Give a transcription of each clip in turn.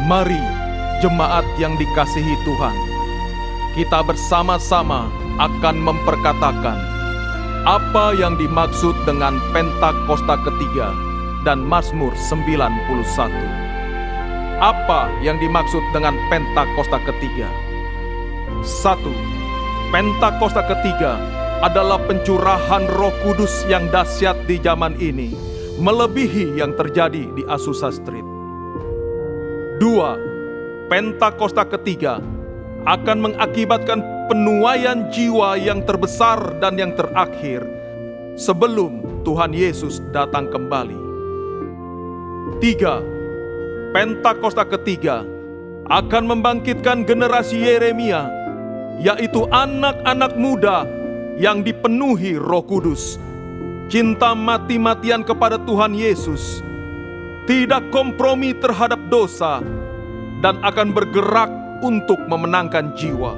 Mari, jemaat yang dikasihi Tuhan, kita bersama-sama akan memperkatakan apa yang dimaksud dengan Pentakosta ketiga dan Mazmur 91. Apa yang dimaksud dengan Pentakosta ketiga? 1. Pentakosta ketiga adalah pencurahan Roh Kudus yang dahsyat di zaman ini, melebihi yang terjadi di Azusa Street. 2. Pentakosta ketiga akan mengakibatkan penuaian jiwa yang terbesar dan yang terakhir sebelum Tuhan Yesus datang kembali. 3. Pentakosta ketiga akan membangkitkan generasi Yeremia, yaitu anak-anak muda yang dipenuhi Roh Kudus, cinta mati-matian kepada Tuhan Yesus, tidak kompromi terhadap dosa, dan akan bergerak untuk memenangkan jiwa.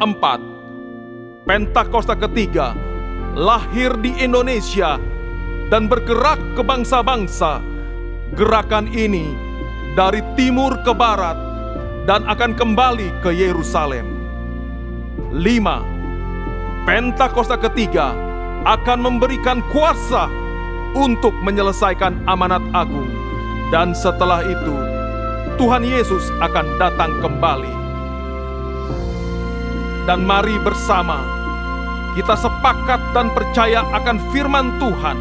4. Pentakosta ketiga lahir di Indonesia dan bergerak ke bangsa-bangsa. Gerakan ini dari timur ke barat dan akan kembali ke Yerusalem. 5. Pentakosta ketiga akan memberikan kuasa untuk menyelesaikan amanat agung, dan setelah itu Tuhan Yesus akan datang kembali. Dan mari bersama kita sepakat dan percaya akan firman Tuhan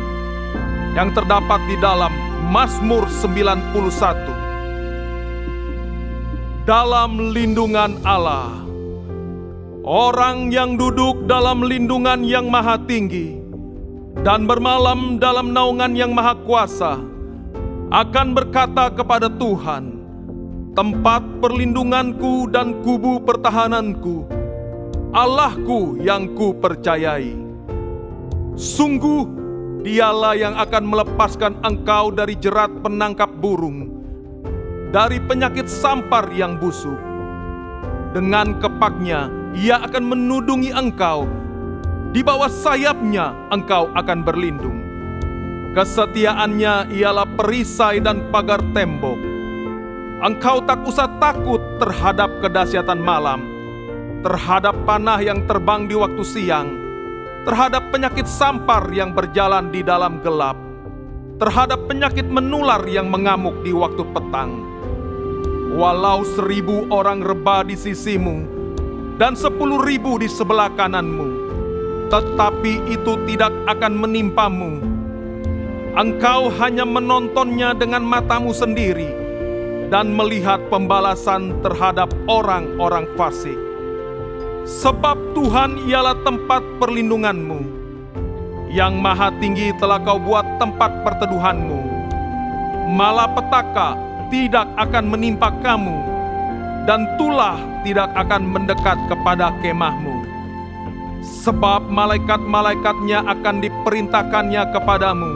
yang terdapat di dalam Mazmur 91. Dalam lindungan Allah, orang yang duduk dalam lindungan yang maha tinggi dan bermalam dalam naungan yang maha kuasa akan berkata kepada Tuhan, tempat perlindunganku dan kubu pertahananku, Allahku yang ku percayai. Sungguh dialah yang akan melepaskan engkau dari jerat penangkap burung, dari penyakit sampar yang busuk. Dengan kepaknya Ia akan menudungi engkau, di bawah sayapnya engkau akan berlindung. Kesetiaannya ialah perisai dan pagar tembok. Engkau tak usah takut terhadap kedahsyatan malam, terhadap panah yang terbang di waktu siang, terhadap penyakit sampar yang berjalan di dalam gelap, terhadap penyakit menular yang mengamuk di waktu petang. Walau 1000 orang rebah di sisimu dan 10.000 di sebelah kananmu, tetapi itu tidak akan menimpamu. Engkau hanya menontonnya dengan matamu sendiri dan melihat pembalasan terhadap orang-orang fasik. Sebab Tuhan ialah tempat perlindunganmu, yang maha tinggi telah kau buat tempat perteduhanmu. Malapetaka tidak akan menimpa kamu, dan tulah tidak akan mendekat kepada kemahmu. Sebab malaikat-malaikatnya akan diperintahkannya kepadamu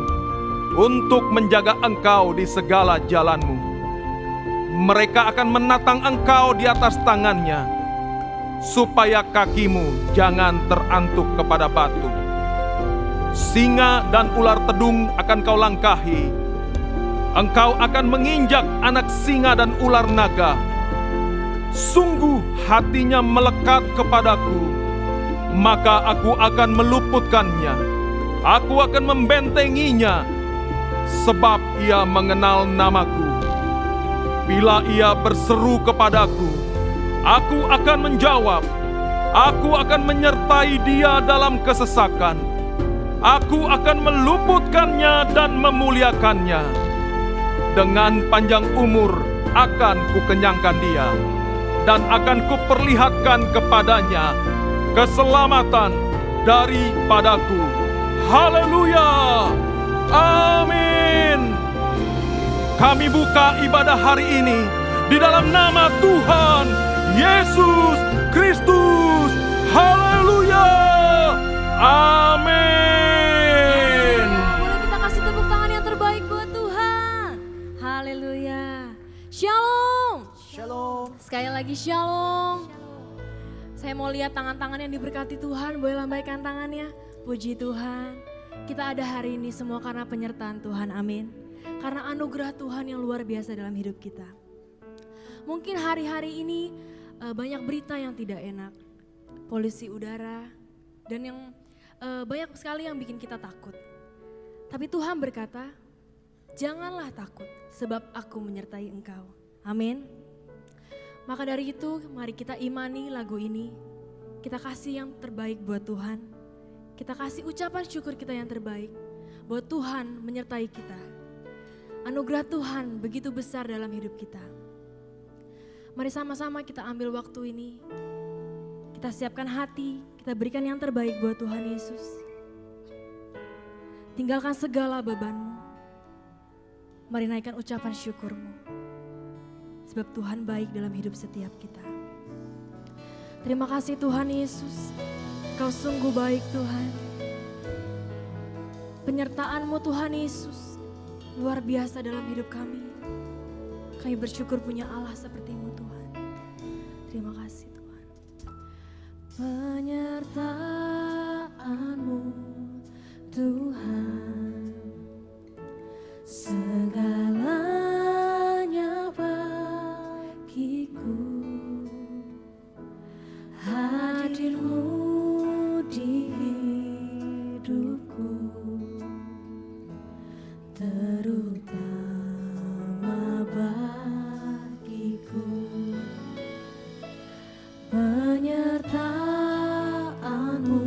untuk menjaga engkau di segala jalanmu. Mereka akan menatang engkau di atas tangannya, supaya kakimu jangan terantuk kepada batu. Singa dan ular tedung akan kau langkahi. Engkau akan menginjak anak singa dan ular naga. Sungguh hatinya melekat kepadaku, maka aku akan meluputkannya. Aku akan membentenginya, sebab ia mengenal namaku. Bila ia berseru kepadaku, aku akan menjawab. Aku akan menyertai dia dalam kesesakan. Aku akan meluputkannya dan memuliakannya. Dengan panjang umur akan kukenyangkan dia, dan akan kuperlihatkan kepadanya keselamatan daripadaku. Haleluya! Amin. Kami buka ibadah hari ini di dalam nama Tuhan Yesus Kristus. Haleluya! Amin. Boleh kita kasih tepuk tangan yang terbaik buat Tuhan. Haleluya. Shalom. Shalom. Sekali lagi shalom. Saya mau lihat tangan-tangan yang diberkati Tuhan. Boleh lambaikan tangannya. Puji Tuhan. Kita ada hari ini semua karena penyertaan Tuhan. Amin. Karena anugerah Tuhan yang luar biasa dalam hidup kita. Mungkin hari-hari ini banyak berita yang tidak enak, polusi udara, dan yang banyak sekali yang bikin kita takut. Tapi Tuhan berkata, janganlah takut sebab aku menyertai engkau. Amin. Maka dari itu mari kita imani lagu ini. Kita kasih yang terbaik buat Tuhan. Kita kasih ucapan syukur kita yang terbaik bahwa Tuhan menyertai kita. Anugerah Tuhan begitu besar dalam hidup kita. Mari sama-sama kita ambil waktu ini. Kita siapkan hati, kita berikan yang terbaik buat Tuhan Yesus. Tinggalkan segala bebanmu. Mari naikkan ucapan syukurmu. Sebab Tuhan baik dalam hidup setiap kita. Terima kasih Tuhan Yesus. Kau sungguh baik Tuhan. Penyertaan-Mu Tuhan Yesus luar biasa dalam hidup kami. Kami bersyukur punya Allah seperti-Mu Tuhan. Terima kasih Tuhan. Penyertaan-Mu Tuhan, segalanya bagiku. Hadir-Mu di hidupku, terutama bagiku. Penyertaan-Mu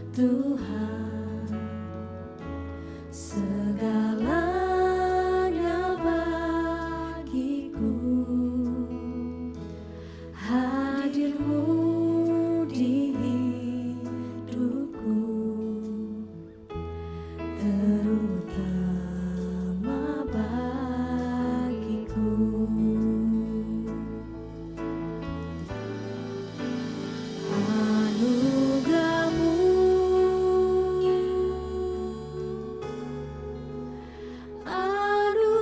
Tuhan, segalanya bagiku. Hadir-Mu di hidupku, terutama bagiku. Anugerah-Mu,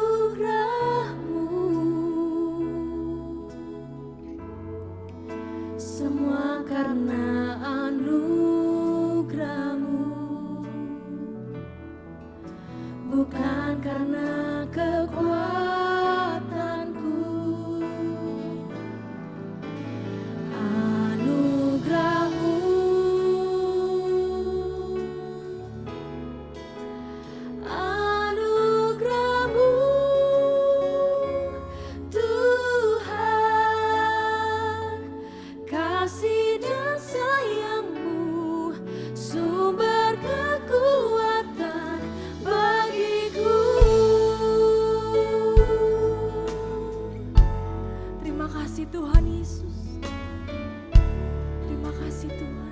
anugerah-Mu, semua karena anugerah-Mu, bukan karena kekuatanku. Anugerah-Mu, anugerah-Mu Tuhan, kasih dan sayang-Mu, sumber kekuatan bagiku. Terima kasih Tuhan Yesus. Terima kasih Tuhan.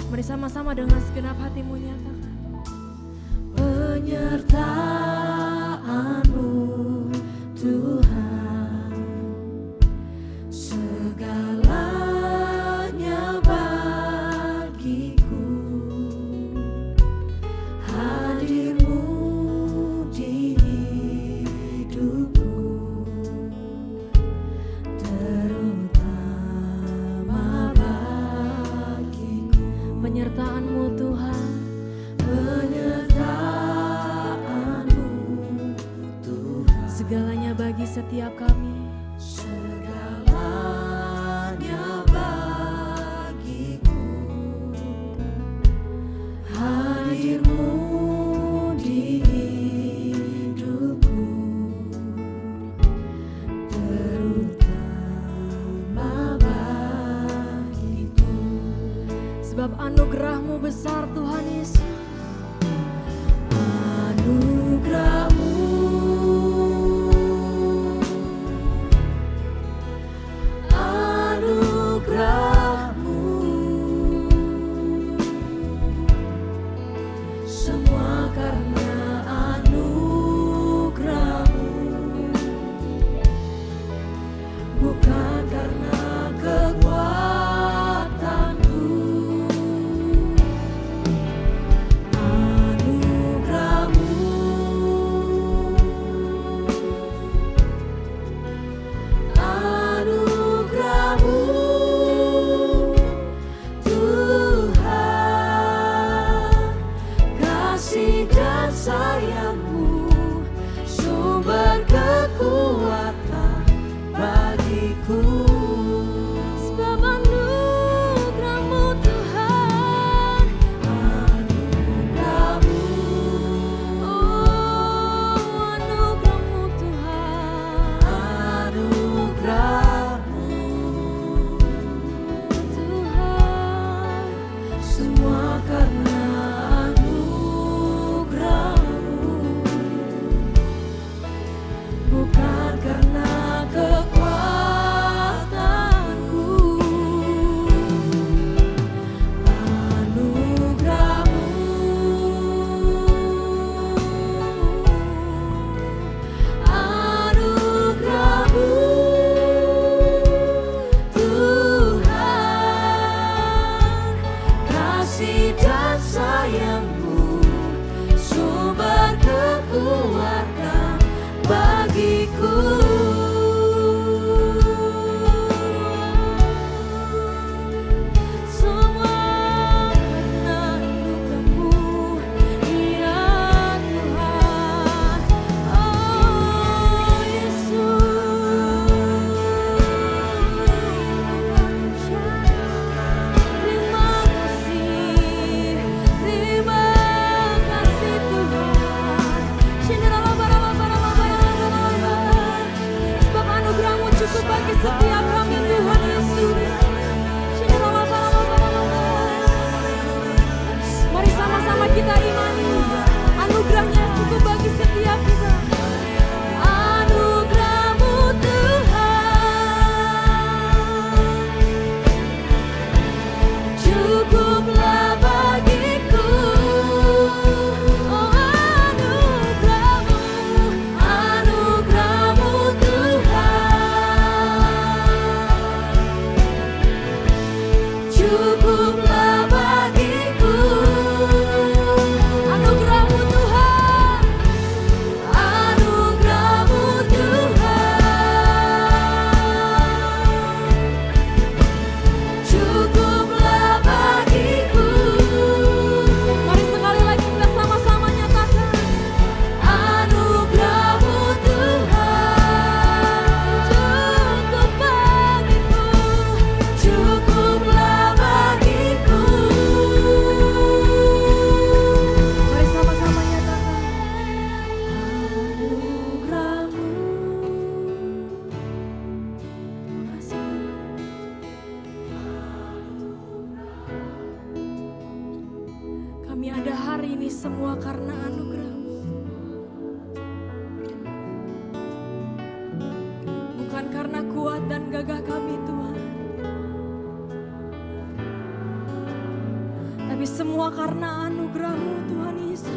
Mari sama-sama dengan segenap hatimu nyatakan. Penyertaan-Mu Tuhan, segalanya bagiku. Hadir-Mu di hidupku, terutama bagiku. Penyertaan-Mu Tuhan, penyertaan-Mu Tuhan, segalanya bagi setiap kami. Segalanya bagiku. Hadir-Mu di hidupku, terutama bagiku. Sebab anugerah-Mu besar Tuhan Yesus. Anugerah-Mu, anugerah-Mu, semua karena anugerah-Mu, bukan karena kekuatanku. Anugerah-Mu semua karena anugerah-Mu, bukan karena kekuatanku. Anugerah-Mu, anugerah-Mu, Tuhan, kasih dan sayang-Mu, sumber kekuatan bagiku. Semua karena anugerah-Mu, ya Tuhan. Oh Yesus, terima kasih, terima kasih Tuhan. Sebab anugerah-Mu cukup bagi setiap kami Tuhan Yesus. Mari sama-sama kita imani, anugerah-Nya cukup bagi setiap kita. Anugerah-Mu Tuhan, cukuplah bagiku. Oh anugerah-Mu, anugerah-Mu Tuhan, cukuplah bagiku. Anugerah-Mu Tuhan, anugerah-Mu Tuhan, cukuplah bagiku. Mari sekali lagi kita sama-sama nyatakan, anugerah-Mu Tuhan, cukup bagiku, cukuplah bagiku. Mari sama-sama nyatakan, anugerah-Mu. Terima kasih Tuhan. Kami ada hari ini semua karena anugerah-Mu, bukan karena kuat dan gagah kami Tuhan, tapi semua karena anugerah-Mu Tuhan Yesus.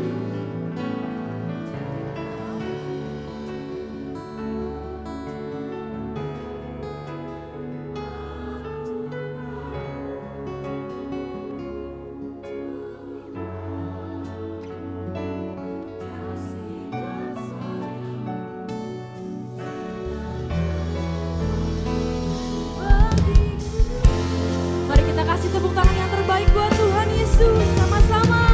Mari kita kasih tepuk tangan yang terbaik buat Tuhan Yesus sama-sama.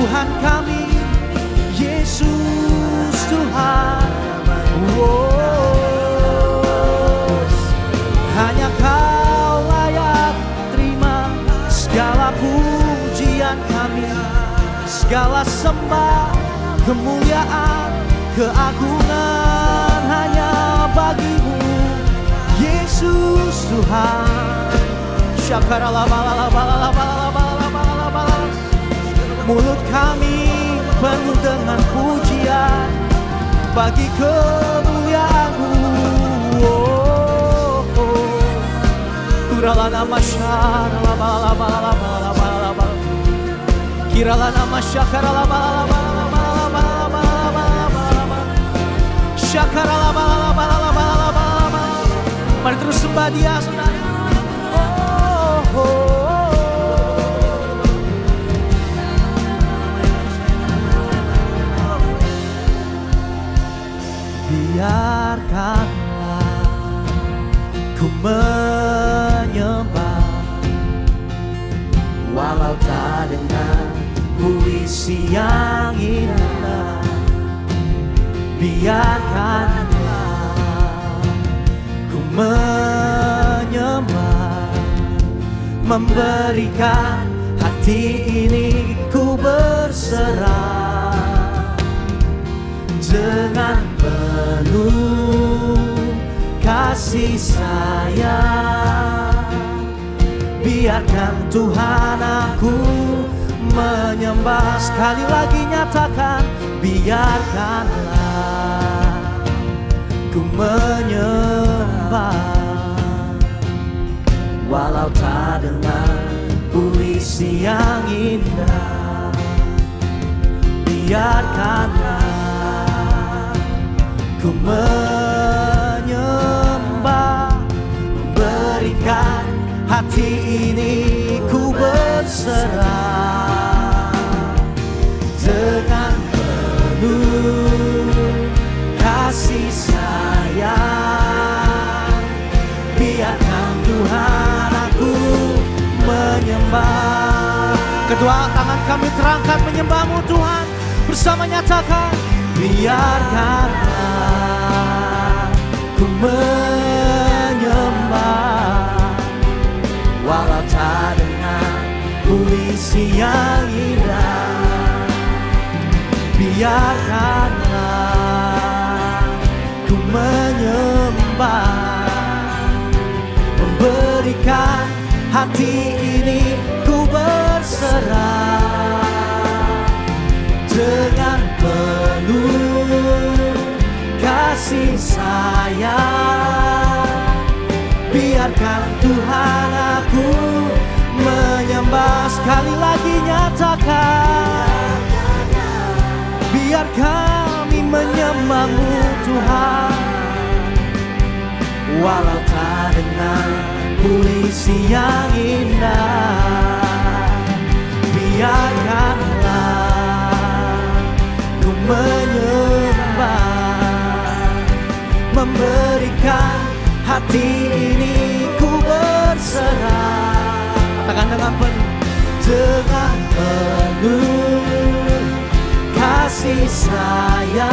Tuhan kami, Yesus Tuhan. Hanya Kau layak terima segala pujian kami, segala sembah, kemuliaan, keagungan hanya bagimu, Yesus Tuhan. Mulut kami penuh dengan pujian bagi kemuliaan-Mu. Kuralana masyara laba laba laba laba laba. Kiralana masyara laba laba laba laba laba laba. Syakara laba laba laba laba laba. Mari terus sembah Dia, saudara. Biarkanlah ku menyembah, walau tak dengan puisi yang indah. Biarkanlah ku menyembah, memberikan hati ini ku berserah dengan penuh kasih sayang. Biarkan Tuhan aku menyembah. Sekali lagi nyatakan, biarkanlah ku menyembah, walau tak dengan puisi yang indah. Biarkanlah ku menyembah, memberikan hati ini ku berserah dengan penuh kasih sayang. Biarkan Tuhan aku menyembah. Kedua tangan kami terangkat menyembah-Mu Tuhan, bersama nyatakan, biarkanlah ku menyembah, walau tak dengan puisi yang indah. Biarkanlah ku menyembah, memberikan hati ini ku berserah dengan penuh kasih sayang. Biarkan Tuhan aku menyembah. Sekali lagi nyatakan, biar kami menyembah-Mu Tuhan, walau tak dengan puisi yang indah. Biarkanlah ku menyembah, memberikan hati ini ku berserah. Katakan dengan penuh kasih sayang.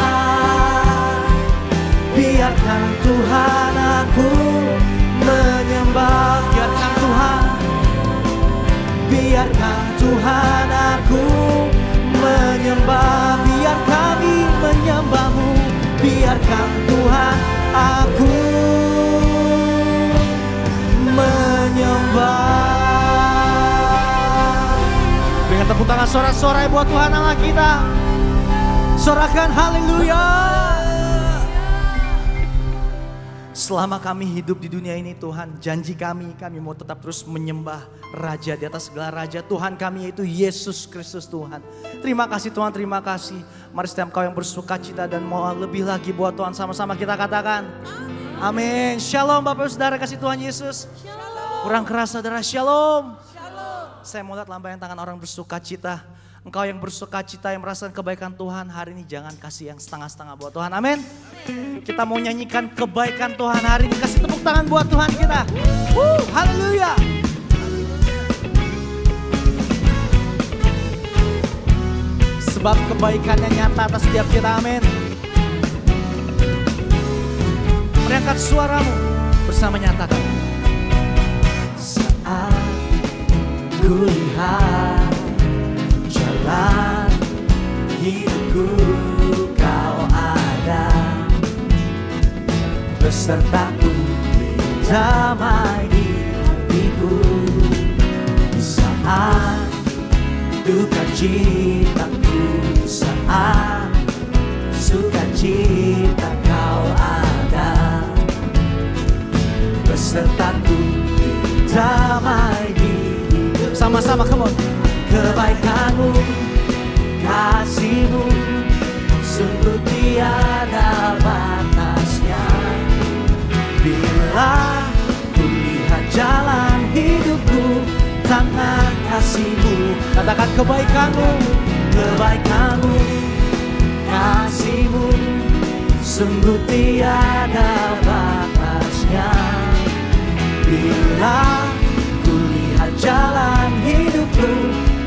Biarkan Tuhan aku menyembah. Biarkan Tuhan, biarkan Tuhan aku menyembah. Biar kami menyembah-Mu, biarkan Tuhan aku menyembah. Berikan tepuk tangan sorak-sorai buat Tuhan Allah kita. Sorakan haleluya. Selama kami hidup di dunia ini Tuhan, janji kami mau tetap terus menyembah Raja di atas segala Raja. Tuhan kami yaitu Yesus Kristus Tuhan. Terima kasih Tuhan, terima kasih. Mari setiap kau yang bersuka cita dan mau lebih lagi buat Tuhan, sama-sama kita katakan amin. Shalom Bapak Ibu Saudara kasih Tuhan Yesus. Kurang keras saudara, shalom. Saya mau lihat lambaian tangan orang bersuka cita. Engkau yang bersuka cita, yang merasakan kebaikan Tuhan, hari ini jangan kasih yang setengah-setengah buat Tuhan, amin. Kita mau nyanyikan kebaikan Tuhan hari ini, kasih tepuk tangan buat Tuhan kita. Haleluya. Sebab kebaikannya nyata atas setiap kita, amin. Mari angkat suaramu bersama nyatakan. Saat ku lihat jalan hidupku, kau ada besertaku, damai di hatiku. Di saat duka citaku, saat sukacita, kau ada besertaku, damai di hidup. Sama-sama, come on. Kebaikanmu, kasihmu, sungguh tiada batasnya. Bila ku lihat jalan hidupku, tangan kasihmu. Katakan kebaikanmu, kebaikanmu, kasihmu, sungguh tiada batasnya. Bila ku lihat jalan hidupku,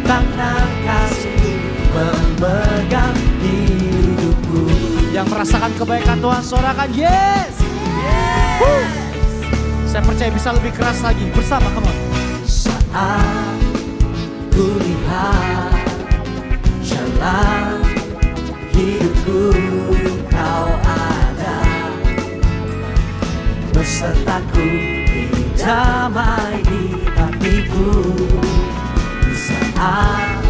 tangan kasihmu memegang hidupku. Yang merasakan kebaikan Tuhan, sorakan yes, yes. Saya percaya bisa lebih keras lagi bersama, come on. Saat ku lihat jalan hidupku, kau ada besertaku, damai di hatiku. Di saat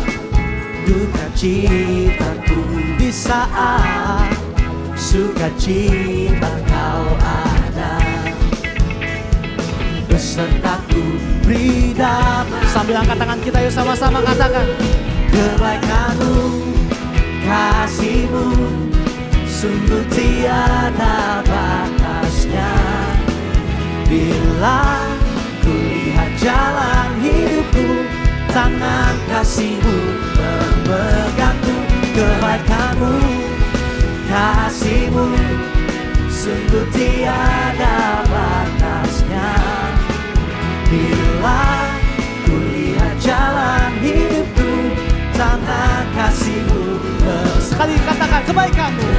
duka citaku, di saat sukacita, kau ada besertaku, beri damai. Sambil angkat tangan kita, yuk sama-sama katakan. Kebaikanmu, kasihmu, sungguh tiada batasnya. Bila ku lihat jalan hidupku, tangan kasihmu memegangku. Kebaikanmu, kasihmu, sungguh tiada batasnya. Bila ku lihat jalan hidupku, tangan kasihmu. Sekali katakan kebaikanmu,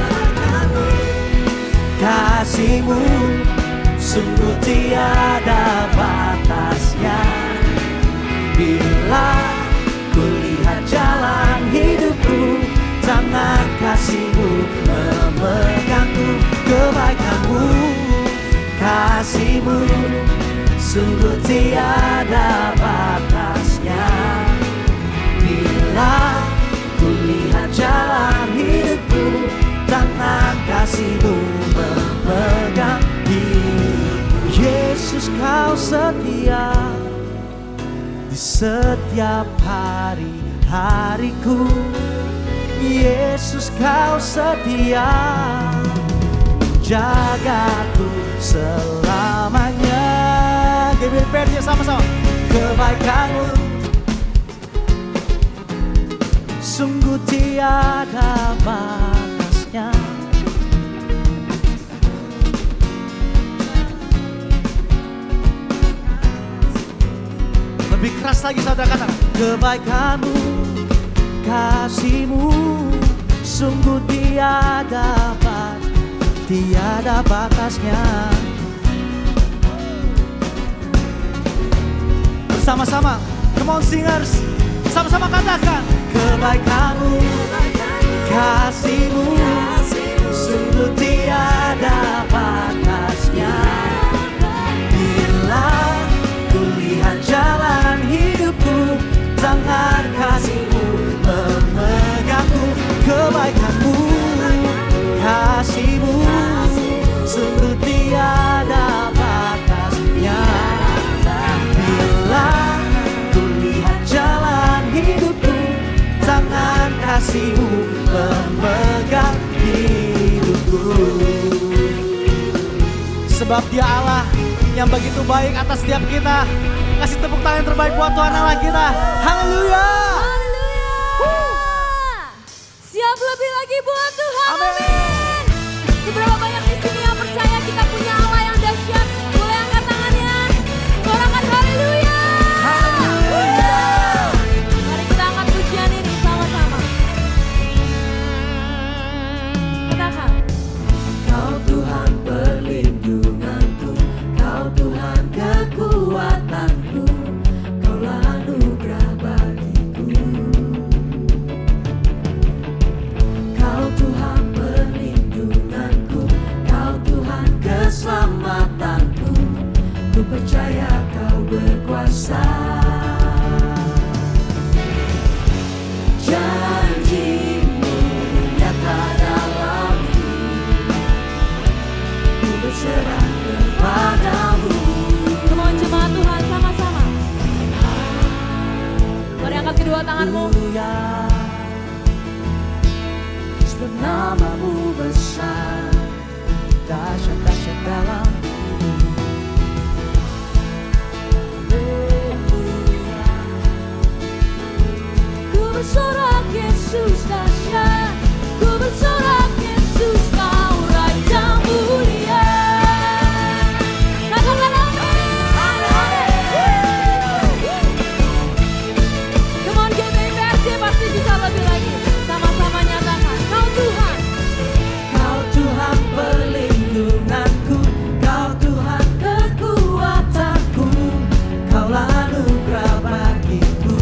kasihmu, sungguh tiada batasnya. Bila ku lihat jalan hidupku, tangan kasihmu memegangku. Kebaikanmu, kasihmu, sungguh tiada batasnya. Bila ku lihat jalan hidupku, tangan kasihmu memegang hidupku. Yesus, kau setia di setiap hari-hariku. Yesus, kau setia jagaku selamanya. GBPR sama-sama. Kebaikanmu sungguh tiada batasnya. Lebih keras lagi saudara katakan. Kebaikanmu, kasihmu, sungguh tiada batasnya. Bersama-sama, come on singers, sama-sama katakan. Kebaikanmu, kasihmu, sungguh tiada batasnya. Bila ku lihat jalan hidupku, tangan kasihmu memegangku. Kebaikanmu, kasihmu, sungguh tiada batasnya. Bila ku lihat jalan hidupku, tangan kasihmu memegang hidupku. Sebab Dia Allah yang begitu baik atas setiap kita. Kasih tepuk tangan yang terbaik buat Tuhan Allah kita. Haleluya. Siap lebih lagi buat Tuhan. Amin. Seberapa banyak di sini yang percaya kita punya Allah yang dahsyat? Boleh angkat tangannya. Sorakan haleluya. Haleluya. Mari kita angkat pujian ini sama-sama. tanganmu. Sebab namamu besar, dahsyat-dahsyat dalam bersorak Yesus dahsyat, ku bersorak Yesus kau Raja mulia. Katakan amin. Come on GBIPRC pasti bisa lebih lagi. Sama-sama nyatakan kau Tuhan. Kau Tuhan perlindunganku, Kau Tuhan kekuatanku, Kaulah anugerah bagiku.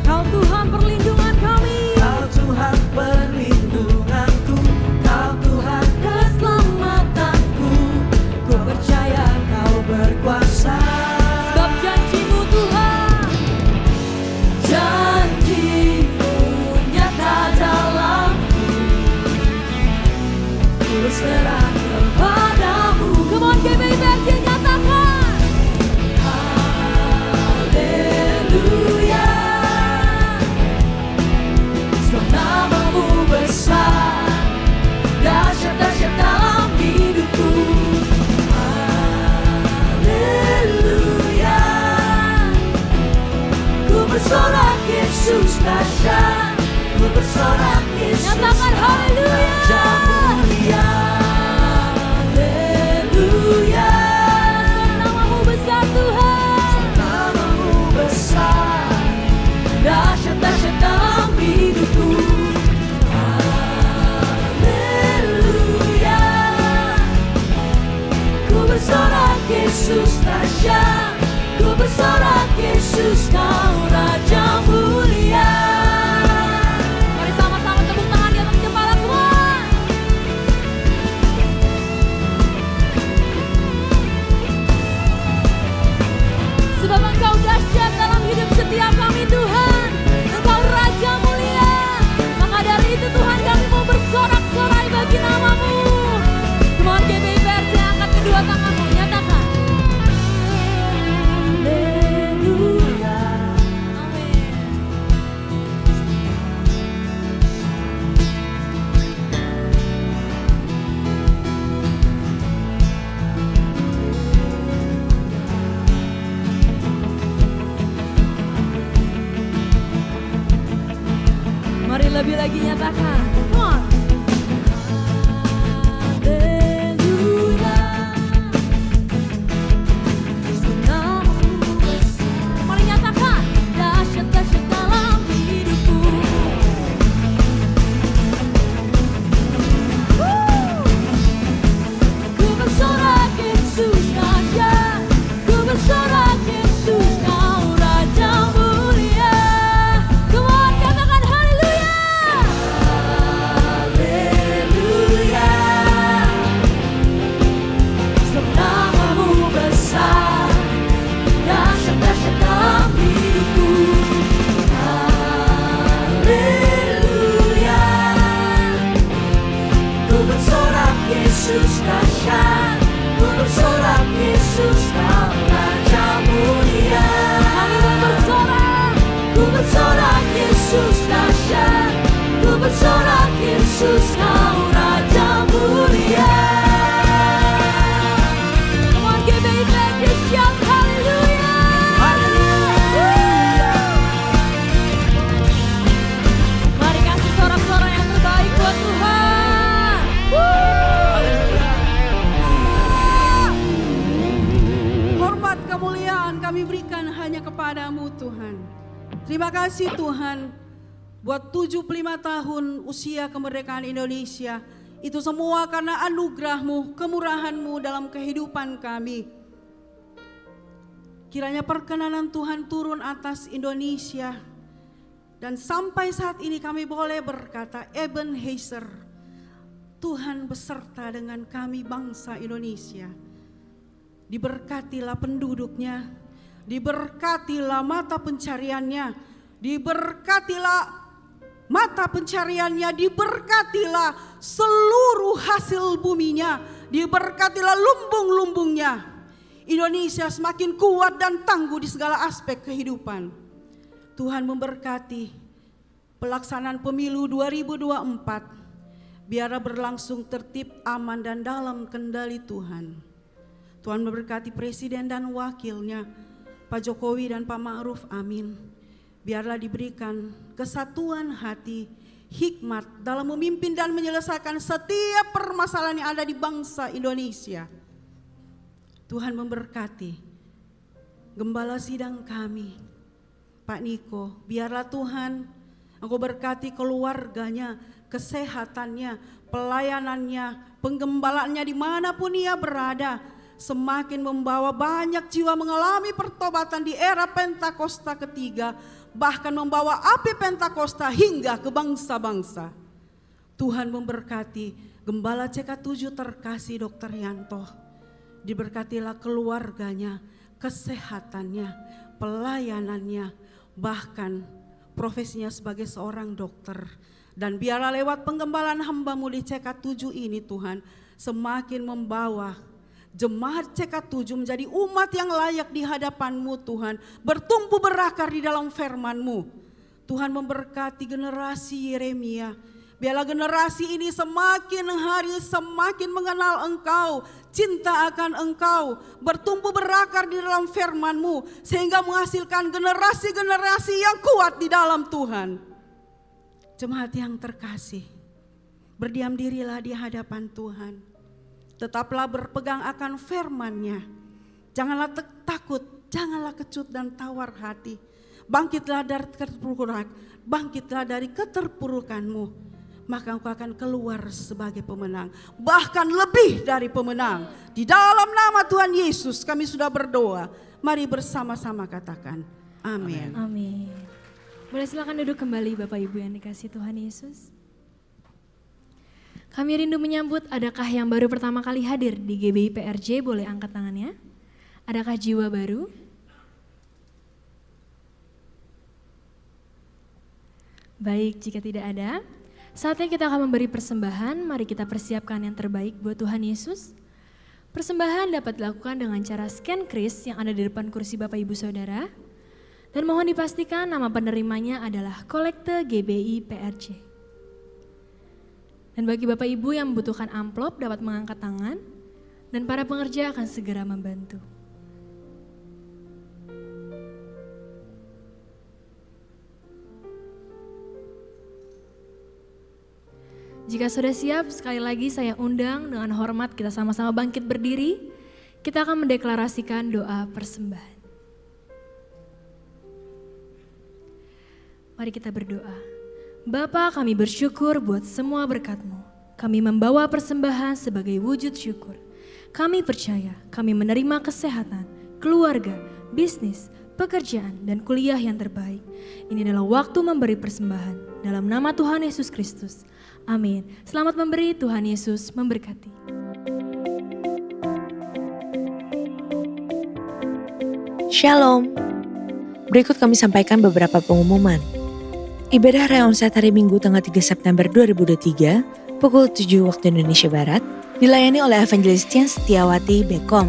Kau Tuhan perlindungan kami. Kau Tuhan perlindunganku, Kau Tuhan keselamatanku. Ku percaya Kau berkuasa. Sebab janjimu Tuhan, Janjimu nyata dalamku, ku berserah kepadamu. come on GBIPRC nyatakan. Haleluya. Sebab namamu besar, dahsyat-dahsyat dalam hidupku. Haleluya. Ku bersorak Yesus dahsyat, ku bersorak Yesus Nyatakan haleluya. Raja mulia. Haleluya. Namamu besar Tuhan. Namamu besar, dahsyat-dahsyat dalam hidupku. Haleluya. Ku bersorak Yesus dahsyat, ku bersorak Yesus kau Raja mulia. Mari sama-sama tepuk tangan di atas kepala Tuhan. Sebab Engkau dahsyat dalam hidup setiap kami Tuhan. Engkau Raja mulia. Maka dari itu Tuhan kami mau bersorak-sorai bagi namamu. Come on GBIPRC angkat kedua tanganmu. Nyatakan. Haleluya. Amin. Mari lebih lagi nyatakan. Come on. Haleluya. Sebab namamu besar, Mari nyatakan. dahsyat-dahsyat dalam hidupku. Ku bersorak Yesus dahsyat, ku bersorak Yesus kau Raja mulia. Come on, katakan haleluya. Haleluya. Sebab namamu besar, dahsyat-dahsyat dalam hidupku. Haleluya. Ku bersorak Yesus dahsyat, ku bersorak Yesus kau Raja mulia. Kami mau bersorak. Ku bersorak Yesus dahsyat, ku bersorak Yesus kau Raja mulia. Come on GBIPRC shout haleluya. Haleluya. Mari kasih sorak-sorak yang terbaik buat Tuhan. Hormat kemuliaan kami berikan hanya kepadamu Tuhan. Terima kasih Tuhan buat 75 tahun usia kemerdekaan Indonesia. Itu semua karena anugerah-Mu, kemurahan-Mu dalam kehidupan kami. Kiranya perkenanan Tuhan turun atas Indonesia. Dan sampai saat ini kami boleh berkata Ebenezer, Tuhan beserta dengan kami bangsa Indonesia. Diberkatilah penduduknya, diberkatilah mata pencariannya, diberkatilah mata pencariannya, diberkatilah seluruh hasil buminya, diberkatilah lumbung-lumbungnya. Indonesia semakin kuat dan tangguh di segala aspek kehidupan. Tuhan memberkati pelaksanaan pemilu 2024. Biarlah berlangsung tertib, aman, dan dalam kendali Tuhan. Tuhan memberkati Presiden dan Wakilnya, Pak Jokowi dan Pak Ma'ruf, amin. Biarlah diberikan kesatuan hati, hikmat dalam memimpin dan menyelesaikan setiap permasalahan yang ada di bangsa Indonesia. Tuhan memberkati Gembala sidang kami, Pak Niko. Biarlah Tuhan Engkau berkati keluarganya, kesehatannya, pelayanannya, penggembalaannya dimanapun ia berada. Semakin membawa banyak jiwa mengalami pertobatan di era Pentakosta ketiga. Bahkan membawa api Pentakosta hingga ke bangsa-bangsa. Tuhan memberkati Gembala CK7 terkasih Dr. Yanto. Diberkatilah keluarganya, kesehatannya, pelayanannya, bahkan profesinya sebagai seorang dokter. Dan biarlah lewat penggembalaan hamba-Mu di CK7 ini Tuhan, semakin membawa jemaat CK7 menjadi umat yang layak di hadapan-Mu Tuhan, bertumbuh berakar di dalam firman-Mu. Tuhan memberkati generasi Yeremia. Biarlah generasi ini semakin hari semakin mengenal Engkau, cinta akan Engkau, bertumbuh berakar di dalam firman-Mu, sehingga menghasilkan generasi-generasi yang kuat di dalam Tuhan. Jemaat yang terkasih, berdiam dirilah di hadapan Tuhan. Tetaplah berpegang akan firman-Nya. Janganlah takut, janganlah kecut dan tawar hati. Bangkitlah dari keterpurukanmu. Maka engkau akan keluar sebagai pemenang. Bahkan lebih dari pemenang. Di dalam nama Tuhan Yesus kami sudah berdoa. Mari bersama-sama katakan amin. Amin. Boleh silakan duduk kembali Bapak Ibu yang dikasihi Tuhan Yesus. Kami rindu menyambut, adakah yang baru pertama kali hadir di GBI PRJ? Boleh angkat tangannya. Adakah jiwa baru? Baik, jika tidak ada, saatnya kita akan memberi persembahan. Mari kita persiapkan yang terbaik buat Tuhan Yesus. Persembahan dapat dilakukan dengan cara scan kris yang ada di depan kursi Bapak Ibu Saudara. Dan mohon dipastikan nama penerimanya adalah Kolekte GBI PRJ. Dan bagi Bapak Ibu yang membutuhkan amplop dapat mengangkat tangan. Dan para pengerja akan segera membantu. Jika sudah siap, sekali lagi saya undang dengan hormat kita sama-sama bangkit berdiri. Kita akan mendeklarasikan doa persembahan. Mari kita berdoa. Bapa, kami bersyukur buat semua berkat-Mu. Kami membawa persembahan sebagai wujud syukur. Kami percaya kami menerima kesehatan, keluarga, bisnis, pekerjaan, dan kuliah yang terbaik. Ini adalah waktu memberi persembahan. Dalam nama Tuhan Yesus Kristus. Amin. Selamat memberi, Tuhan Yesus memberkati. Shalom. Berikut kami sampaikan beberapa pengumuman. Ibadah Raya Onsite hari Minggu tanggal 3 September 2023 pukul 7 waktu Indonesia Barat dilayani oleh Evangelis Tian Setiawati Bekom.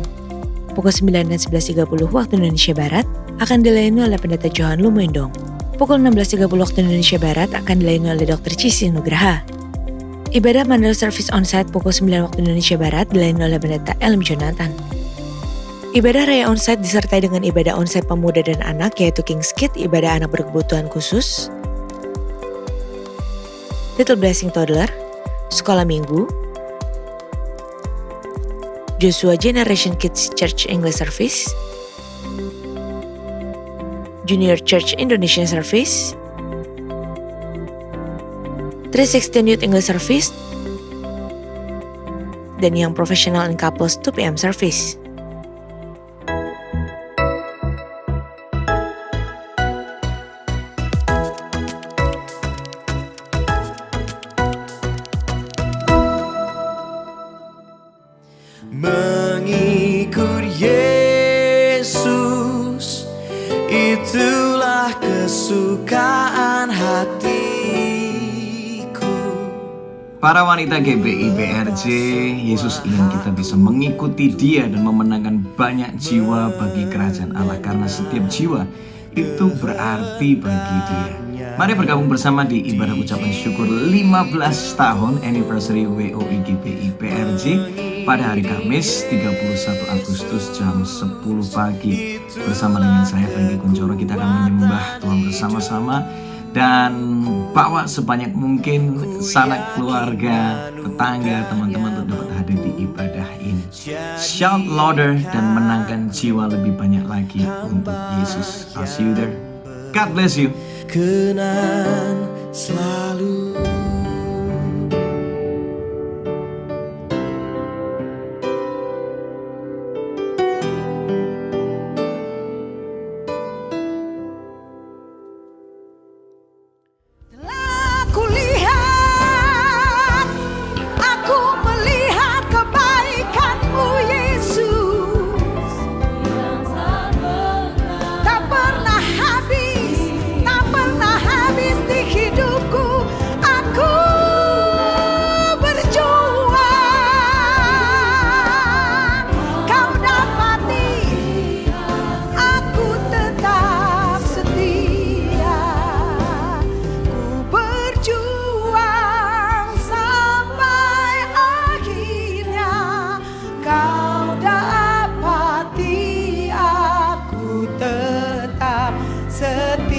Pukul 9 dan 11.30 waktu Indonesia Barat akan dilayani oleh Pendeta Johan Lumendong. Pukul 16.30 waktu Indonesia Barat akan dilayani oleh Dr. Cisi Nugraha. Ibadah Mandala Service Onsite pukul 9 waktu Indonesia Barat dilayani oleh Pendeta Elm Jonathan. Ibadah Raya Onsite disertai dengan ibadah onsite pemuda dan anak yaitu King's Kid, ibadah anak berkebutuhan khusus, Little Blessing Toddler, Sekolah Minggu, Joshua Generation Kids Church English Service, Junior Church Indonesian Service, 316 Youth English Service, dan yang professional and couples 2 PM service. Mengikut Yesus, itulah kesukaan hatiku. Para wanita GBI PRJ, Yesus ingin kita bisa mengikuti Dia dan memenangkan banyak jiwa bagi kerajaan Allah. Karena setiap jiwa itu berarti bagi dia. Mari bergabung bersama di ibadah ucapan syukur 15 tahun anniversary WOI GBI PRJ pada hari Kamis 31 Agustus jam 10 pagi. Bersama dengan saya Franky Kuncoro, kita akan menyembah Tuhan bersama-sama dan bawa sebanyak mungkin sanak keluarga, tetangga, teman-teman untuk dapat hadir di ibadah ini. Shout louder dan menangkan jiwa lebih banyak lagi untuk Yesus. I'll see you there. God bless you. Kenan selalu. Telah kulihat, aku melihat kebaikan-Mu Yesus, tak pernah habis di hidupku. Aku berjuang, Kau dapati, aku tetap setia. Ku berjuang sampai akhirnya, Kau dapati, aku tetap setia.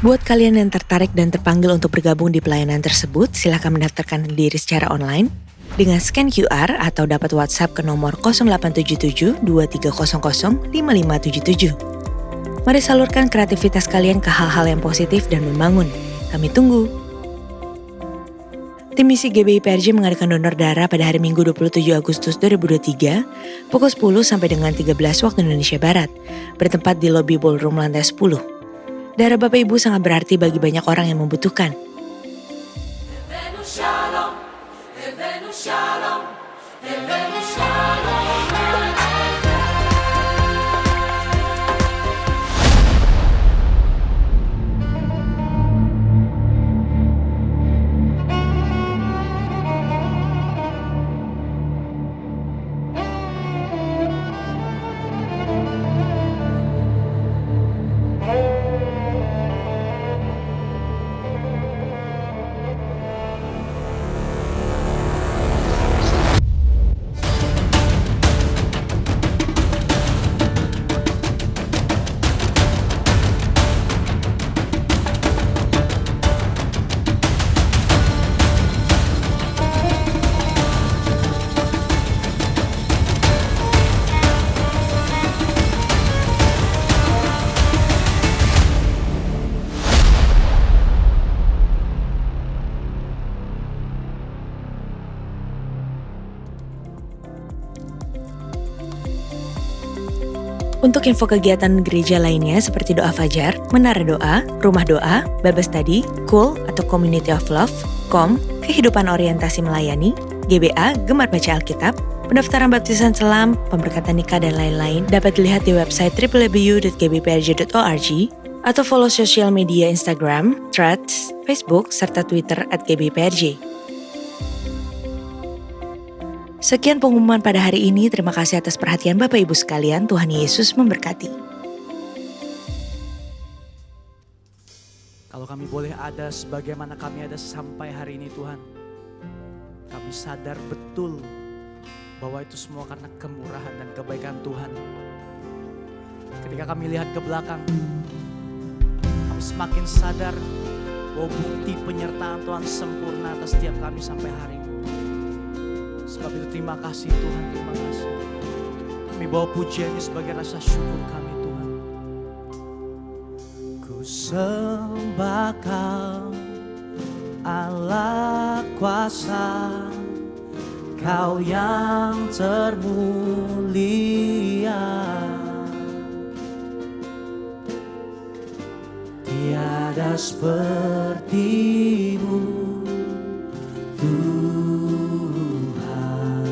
Buat kalian yang tertarik dan terpanggil untuk bergabung di pelayanan tersebut, silahkan mendaftarkan diri secara online dengan scan QR atau dapat WhatsApp ke nomor 0877 2300 5577. Mari salurkan kreativitas kalian ke hal-hal yang positif dan membangun. Kami tunggu. Tim misi GBI PRJ mengadakan donor darah pada hari Minggu 27 Agustus 2023 pukul 10 sampai dengan 13 waktu Indonesia Barat, bertempat di lobi ballroom lantai 10. Darah Bapak Ibu sangat berarti bagi banyak orang yang membutuhkan. Untuk info kegiatan gereja lainnya seperti doa fajar, menara doa, rumah doa, Bible study, cool atau community of love, KOM, kehidupan orientasi melayani, GBA, gemar baca Alkitab, pendaftaran baptisan selam, pemberkatan nikah dan lain-lain dapat dilihat di website www.gbprj.org atau follow sosial media Instagram, Threads, Facebook, serta Twitter @gbprj. Sekian pengumuman pada hari ini. Terima kasih atas perhatian Bapak Ibu sekalian. Tuhan Yesus memberkati. Kalau kami boleh ada sebagaimana kami ada sampai hari ini Tuhan, kami sadar betul bahwa itu semua karena kemurahan dan kebaikan Tuhan. Ketika kami lihat ke belakang, kami semakin sadar bahwa bukti penyertaan Tuhan sempurna atas setiap kami sampai hari ini. Sebab itu terima kasih Tuhan, terima kasih. Kami bawa pujiannya sebagai rasa syukur kami Tuhan. sembah Kau, Allah kuasa, Kau yang termulia. Tiada seperti-Mu Tuhan.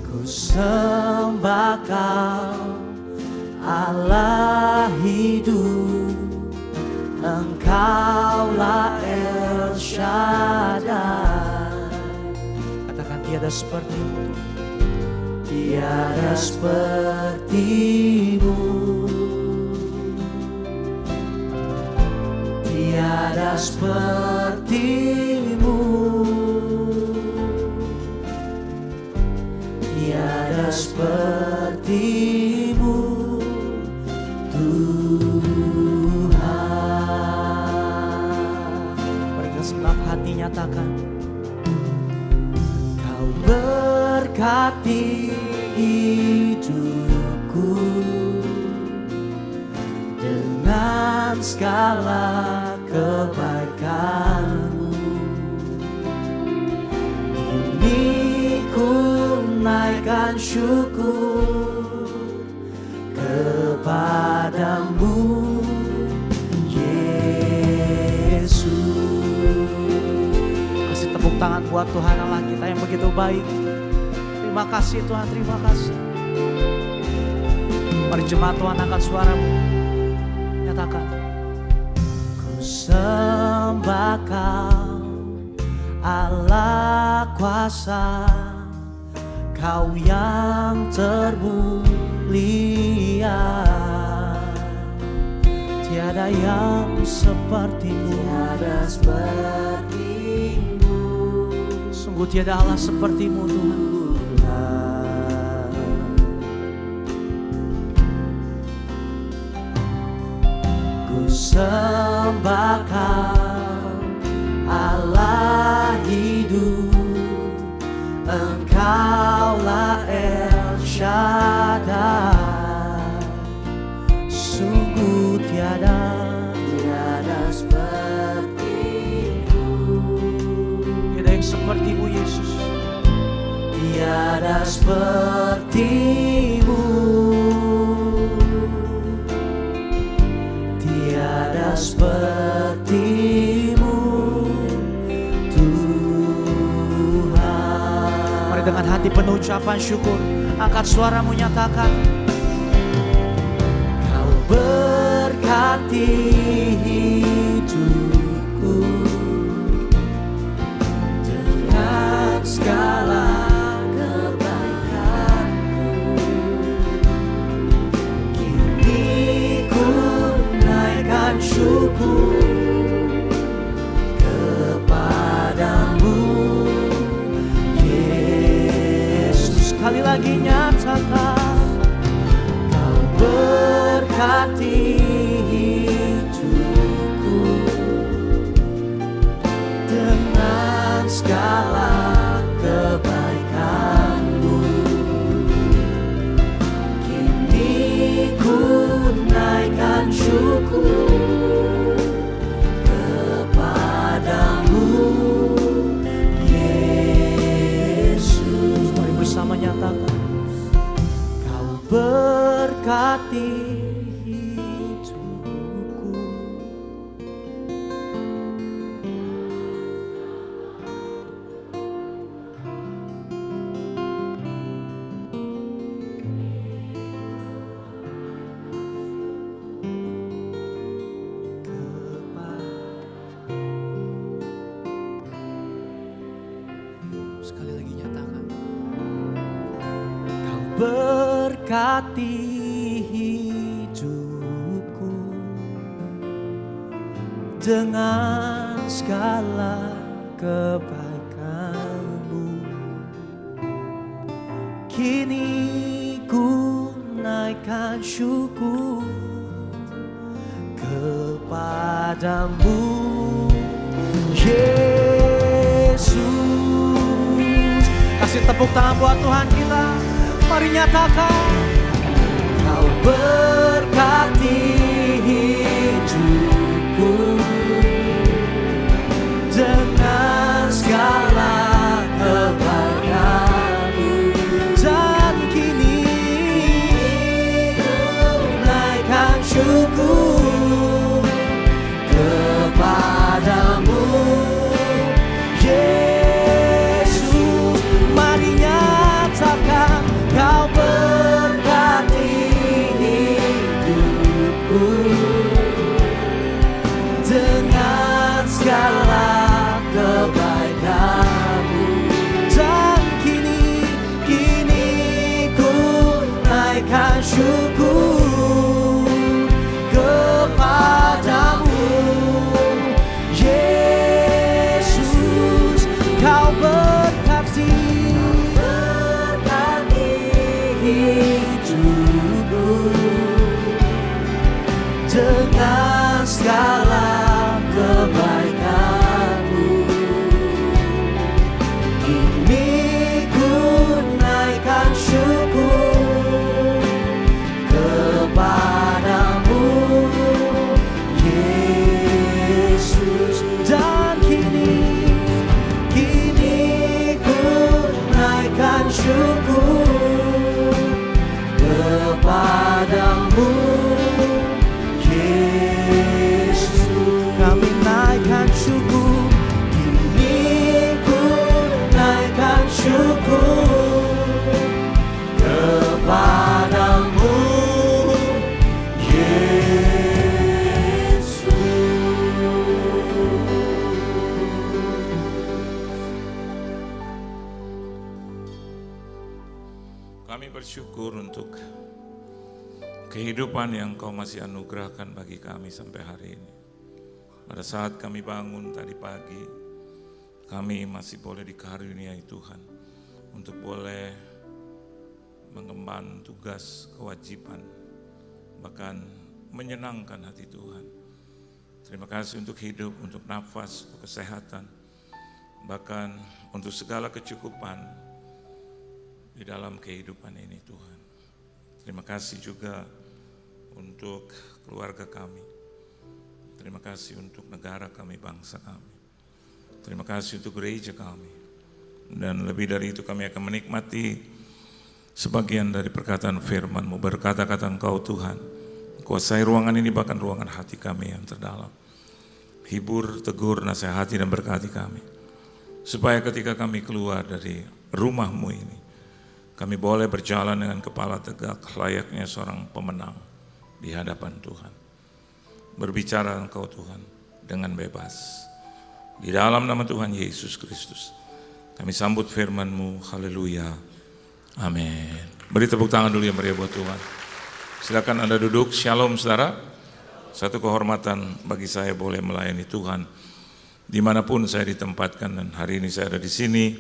Ku sembah Kau, Allah hidup, Engkaulah El Shaddai. Katakan tiada seperti-Mu, tiada seperti-Mu, tiada seperti-Mu, tiada seperti-Mu Tuhan. Berikan segenap hati nyatakan, Kau berkati hidupku dengan segala kebaikan-Mu. Kini ku naikkan syukur kepadamu, Yesus. Kasih tepuk tangan buat Tuhan Allah kita yang begitu baik. Terima kasih Tuhan, terima kasih. Mari jemaat Tuhan angkat suaramu, nyatakan, ku sembah Kau, Allah kuasa, Kau yang termulia. Tiada yang seperti-Mu, tiada seperti-Mu. Sungguh tiada Allah seperti-Mu Tuhan. Ku sembah Kau, Allah hidup, Engkaulah El Shaddai. Sungguh tiada seperti-Mu, tiada yang seperti-Mu Yesus. Tiada seperti-Mu, tiada seperti-Mu Tuhan. Mari dengan hati penuh ucapan syukur, angkat suaramu nyatakan, Kau berkati hidupku dengan segala kebaikan-Mu. Kini ku naikkan syukur kepadamu, Yesus. Sekali lagi nyatakan, Kau berkati hidupku dengan segala kebaikan-Mu. Kini ku naikkan syukur kepadamu, Yesus. Mari bersama nyatakan, Kau berkati hidupku. Sekali lagi nyatakan, Kau berkati hidupku dengan segala kebaikan-Mu. Kini ku naikkan syukur kepadamu, Yesus. Kasih tepuk tangan buat Tuhan kita. Mari nyatakan, Kau berkati hidupku dengan segala kebaikan-Mu, dan kini ku naikkan syukur kepadamu, Yesus. Mari nyatakan, Kau berkati hidupku dengan segala kebaikan-Mu, dan kini ku naikkan syukur kepadamu, Yesus. Kau berkati hidupku dengan segala kebaikan-Mu, kini ku naikkan syukur kepadamu, Yesus. Dan kini ku naikkan syukur kepadamu, Yesus. Kami naikkan syukur, kini ku naikkan syukur kepadamu, Yesus. Kami bersyukur untuk kehidupan yang Kau masih anugerahkan bagi kami sampai hari ini. Pada saat kami bangun tadi pagi, kami masih boleh dikaruniai Tuhan untuk boleh mengemban tugas kewajiban, bahkan menyenangkan hati Tuhan. Terima kasih untuk hidup, untuk nafas, untuk kesehatan, bahkan untuk segala kecukupan di dalam kehidupan ini Tuhan. Terima kasih juga untuk keluarga kami. Terima kasih untuk negara kami, bangsa kami. Terima kasih untuk gereja kami. Dan lebih dari itu kami akan menikmati sebagian dari perkataan firman-Mu. Berkata-kata Engkau Tuhan, kuasai ruangan ini bahkan ruangan hati kami yang terdalam. Hibur, tegur, nasihati dan berkati kami. Supaya ketika kami keluar dari rumah-Mu ini, kami boleh berjalan dengan kepala tegak layaknya seorang pemenang di hadapan Tuhan. Berbicara Engkau Tuhan dengan bebas. Di dalam nama Tuhan Yesus Kristus, kami sambut firman-Mu. Haleluya. Amin. Beri tepuk tangan dulu yang meriah buat Tuhan. Silakan Anda duduk. Shalom saudara. Satu kehormatan bagi saya boleh melayani Tuhan dimanapun saya ditempatkan, dan hari ini saya ada di sini.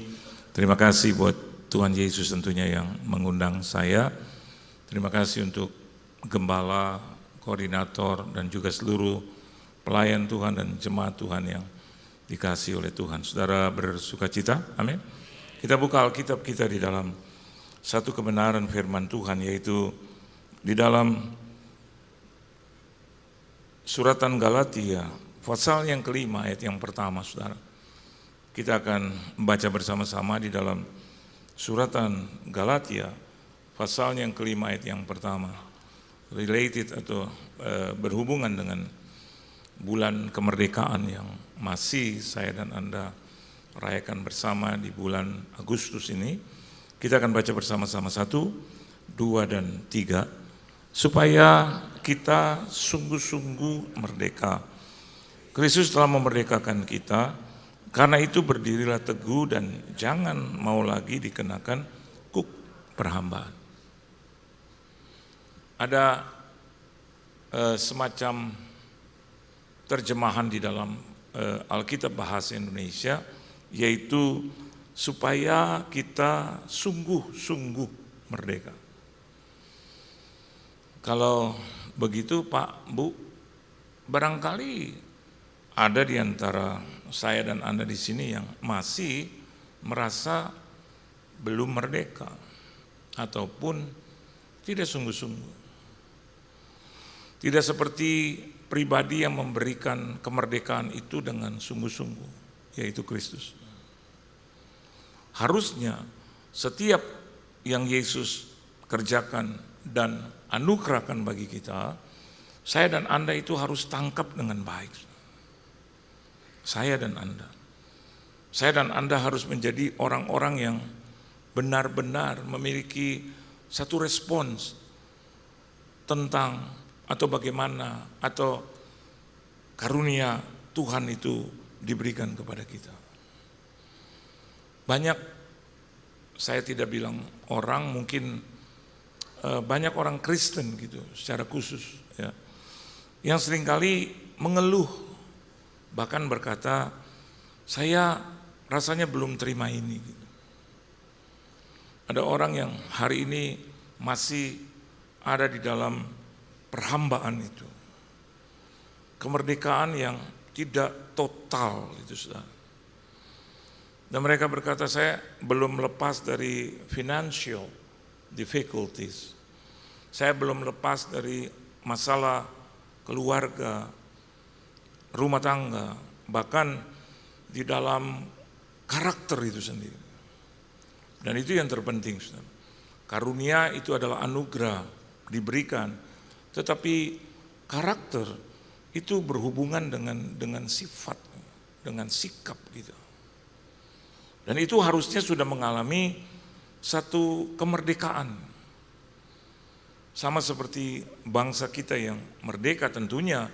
Terima kasih buat Tuhan Yesus tentunya yang mengundang saya. Terima kasih untuk gembala, koordinator, dan juga seluruh pelayan Tuhan dan jemaat Tuhan yang dikasihi oleh Tuhan. Saudara bersukacita, amin. Kita buka Alkitab kita di dalam satu kebenaran firman Tuhan, yaitu di dalam suratan Galatia, pasal yang kelima ayat yang pertama, saudara. Kita akan membaca bersama-sama di dalam suratan Galatia, pasal yang kelima ayat yang pertama. Related atau berhubungan dengan bulan kemerdekaan yang masih saya dan Anda rayakan bersama di bulan Agustus ini. Kita akan baca bersama-sama 1, 2, dan 3 supaya kita sungguh-sungguh merdeka. Kristus telah memerdekakan kita, karena itu berdirilah teguh dan jangan mau lagi dikenakan kuk perhambaan. Ada semacam terjemahan di dalam Alkitab bahasa Indonesia, yaitu supaya kita sungguh-sungguh merdeka. Kalau begitu Pak, Bu, barangkali ada di antara saya dan Anda di sini yang masih merasa belum merdeka. ataupun tidak sungguh-sungguh. Tidak seperti pribadi yang memberikan kemerdekaan itu dengan sungguh-sungguh, yaitu Kristus. Harusnya setiap yang Yesus kerjakan dan anugerahkan bagi kita, saya dan Anda itu harus tangkap dengan baik. Saya dan Anda. Saya dan Anda harus menjadi orang-orang yang benar-benar memiliki satu respons tentang atau bagaimana atau karunia Tuhan itu diberikan kepada kita. Banyak, saya tidak bilang orang, mungkin banyak orang Kristen gitu secara khusus ya, yang seringkali mengeluh, bahkan berkata, saya rasanya belum terima ini gitu. Ada orang yang hari ini masih ada di dalam perhambaan itu, kemerdekaan yang tidak total itu, saudara. Dan mereka berkata, saya belum lepas dari financial difficulties, saya belum lepas dari masalah keluarga, rumah tangga, bahkan di dalam karakter itu sendiri. Dan itu yang terpenting, saudara. Karunia itu adalah anugerah diberikan, tetapi karakter itu berhubungan dengan sifat, dengan sikap gitu. Dan itu harusnya sudah mengalami satu kemerdekaan. Sama seperti bangsa kita yang merdeka tentunya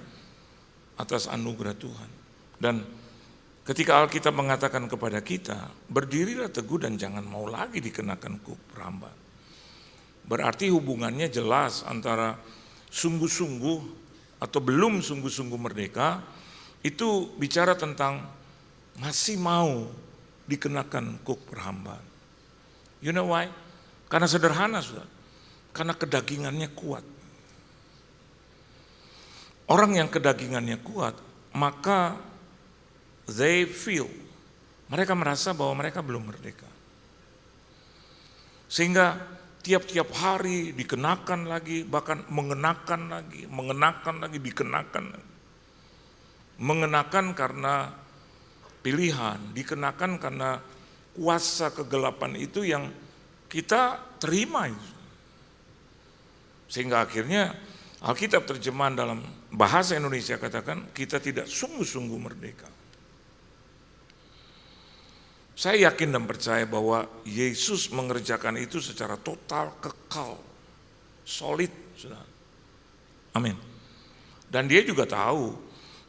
atas anugerah Tuhan. Dan ketika Alkitab mengatakan kepada kita, berdirilah teguh dan jangan mau lagi dikenakan kuk perambaan. Berarti hubungannya jelas antara sungguh-sungguh atau belum sungguh-sungguh merdeka, itu bicara tentang masih mau dikenakan kuk perhambaan. You know why? Karena sederhana, saudara. Karena kedagingannya kuat. Orang yang kedagingannya kuat, maka they feel, mereka merasa bahwa mereka belum merdeka. Sehingga tiap-tiap hari dikenakan lagi, bahkan mengenakan lagi, dikenakan lagi. Mengenakan karena pilihan, dikenakan karena kuasa kegelapan itu yang kita terima itu. Sehingga akhirnya Alkitab terjemahan dalam bahasa Indonesia katakan kita tidak sungguh-sungguh merdeka. Saya yakin dan percaya bahwa Yesus mengerjakan itu secara total, kekal, solid, saudara. Amin. Dan dia juga tahu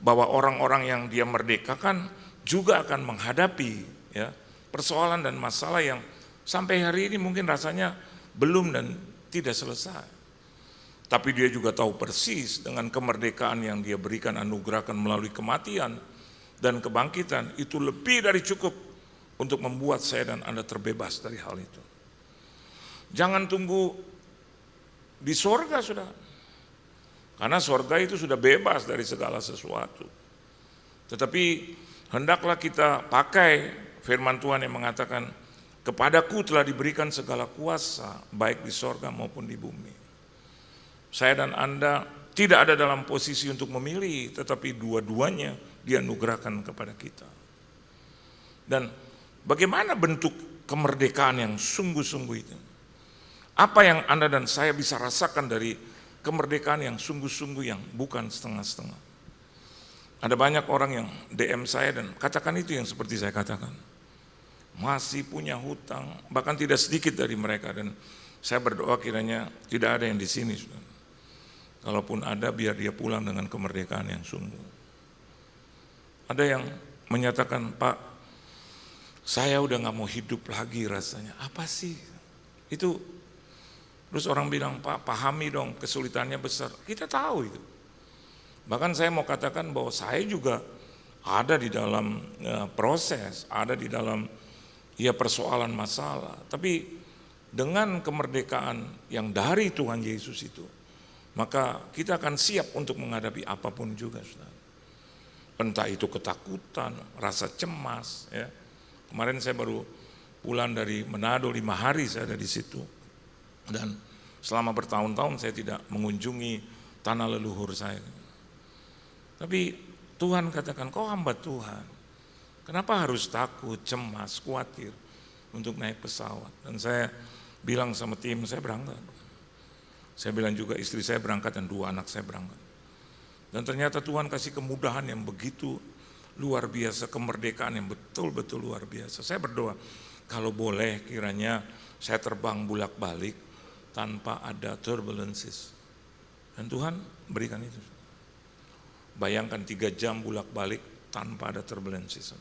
bahwa orang-orang yang dia merdekakan juga akan menghadapi ya, persoalan dan masalah yang sampai hari ini mungkin rasanya belum dan tidak selesai. Tapi dia juga tahu persis dengan kemerdekaan yang dia berikan, anugerahkan melalui kematian dan kebangkitan, itu lebih dari cukup untuk membuat saya dan Anda terbebas dari hal itu. Jangan tunggu di sorga, saudara. Karena sorga itu sudah bebas dari segala sesuatu. Tetapi hendaklah kita pakai firman Tuhan yang mengatakan, kepadaku telah diberikan segala kuasa, baik di sorga maupun di bumi. Saya dan Anda tidak ada dalam posisi untuk memilih, tetapi dua-duanya dianugerahkan kepada kita. Dan bagaimana bentuk kemerdekaan yang sungguh-sungguh itu? Apa yang Anda dan saya bisa rasakan dari kemerdekaan yang sungguh-sungguh, yang bukan setengah-setengah? Ada banyak orang yang DM saya dan katakan itu yang seperti saya katakan. Masih punya hutang, bahkan tidak sedikit dari mereka, dan saya berdoa kiranya tidak ada yang di sini, saudara. Kalaupun ada, biar dia pulang dengan kemerdekaan yang sungguh. Ada yang menyatakan, Pak, saya udah gak mau hidup lagi rasanya. Apa sih? Itu, terus orang bilang, Pak, pahami dong kesulitannya besar. Kita tahu itu. Bahkan saya mau katakan bahwa saya juga ada di dalam proses, ada di dalam persoalan masalah. Tapi dengan kemerdekaan yang dari Tuhan Yesus itu, maka kita akan siap untuk menghadapi apapun juga, saudara. Entah itu ketakutan, rasa cemas. Ya. Kemarin saya baru pulang dari Manado, 5 hari saya ada di situ. Dan selama bertahun-tahun saya tidak mengunjungi tanah leluhur saya. Tapi Tuhan katakan, kau hamba Tuhan, kenapa harus takut, cemas, khawatir untuk naik pesawat? Dan saya bilang sama tim, saya berangkat. Saya bilang juga istri saya berangkat dan 2 anak saya berangkat. Dan ternyata Tuhan kasih kemudahan yang begitu luar biasa, kemerdekaan yang betul-betul luar biasa. Saya berdoa, kalau boleh kiranya saya terbang bolak-balik tanpa ada turbulences. Dan Tuhan berikan itu. Bayangkan 3 jam bolak-balik tanpa ada turbulences.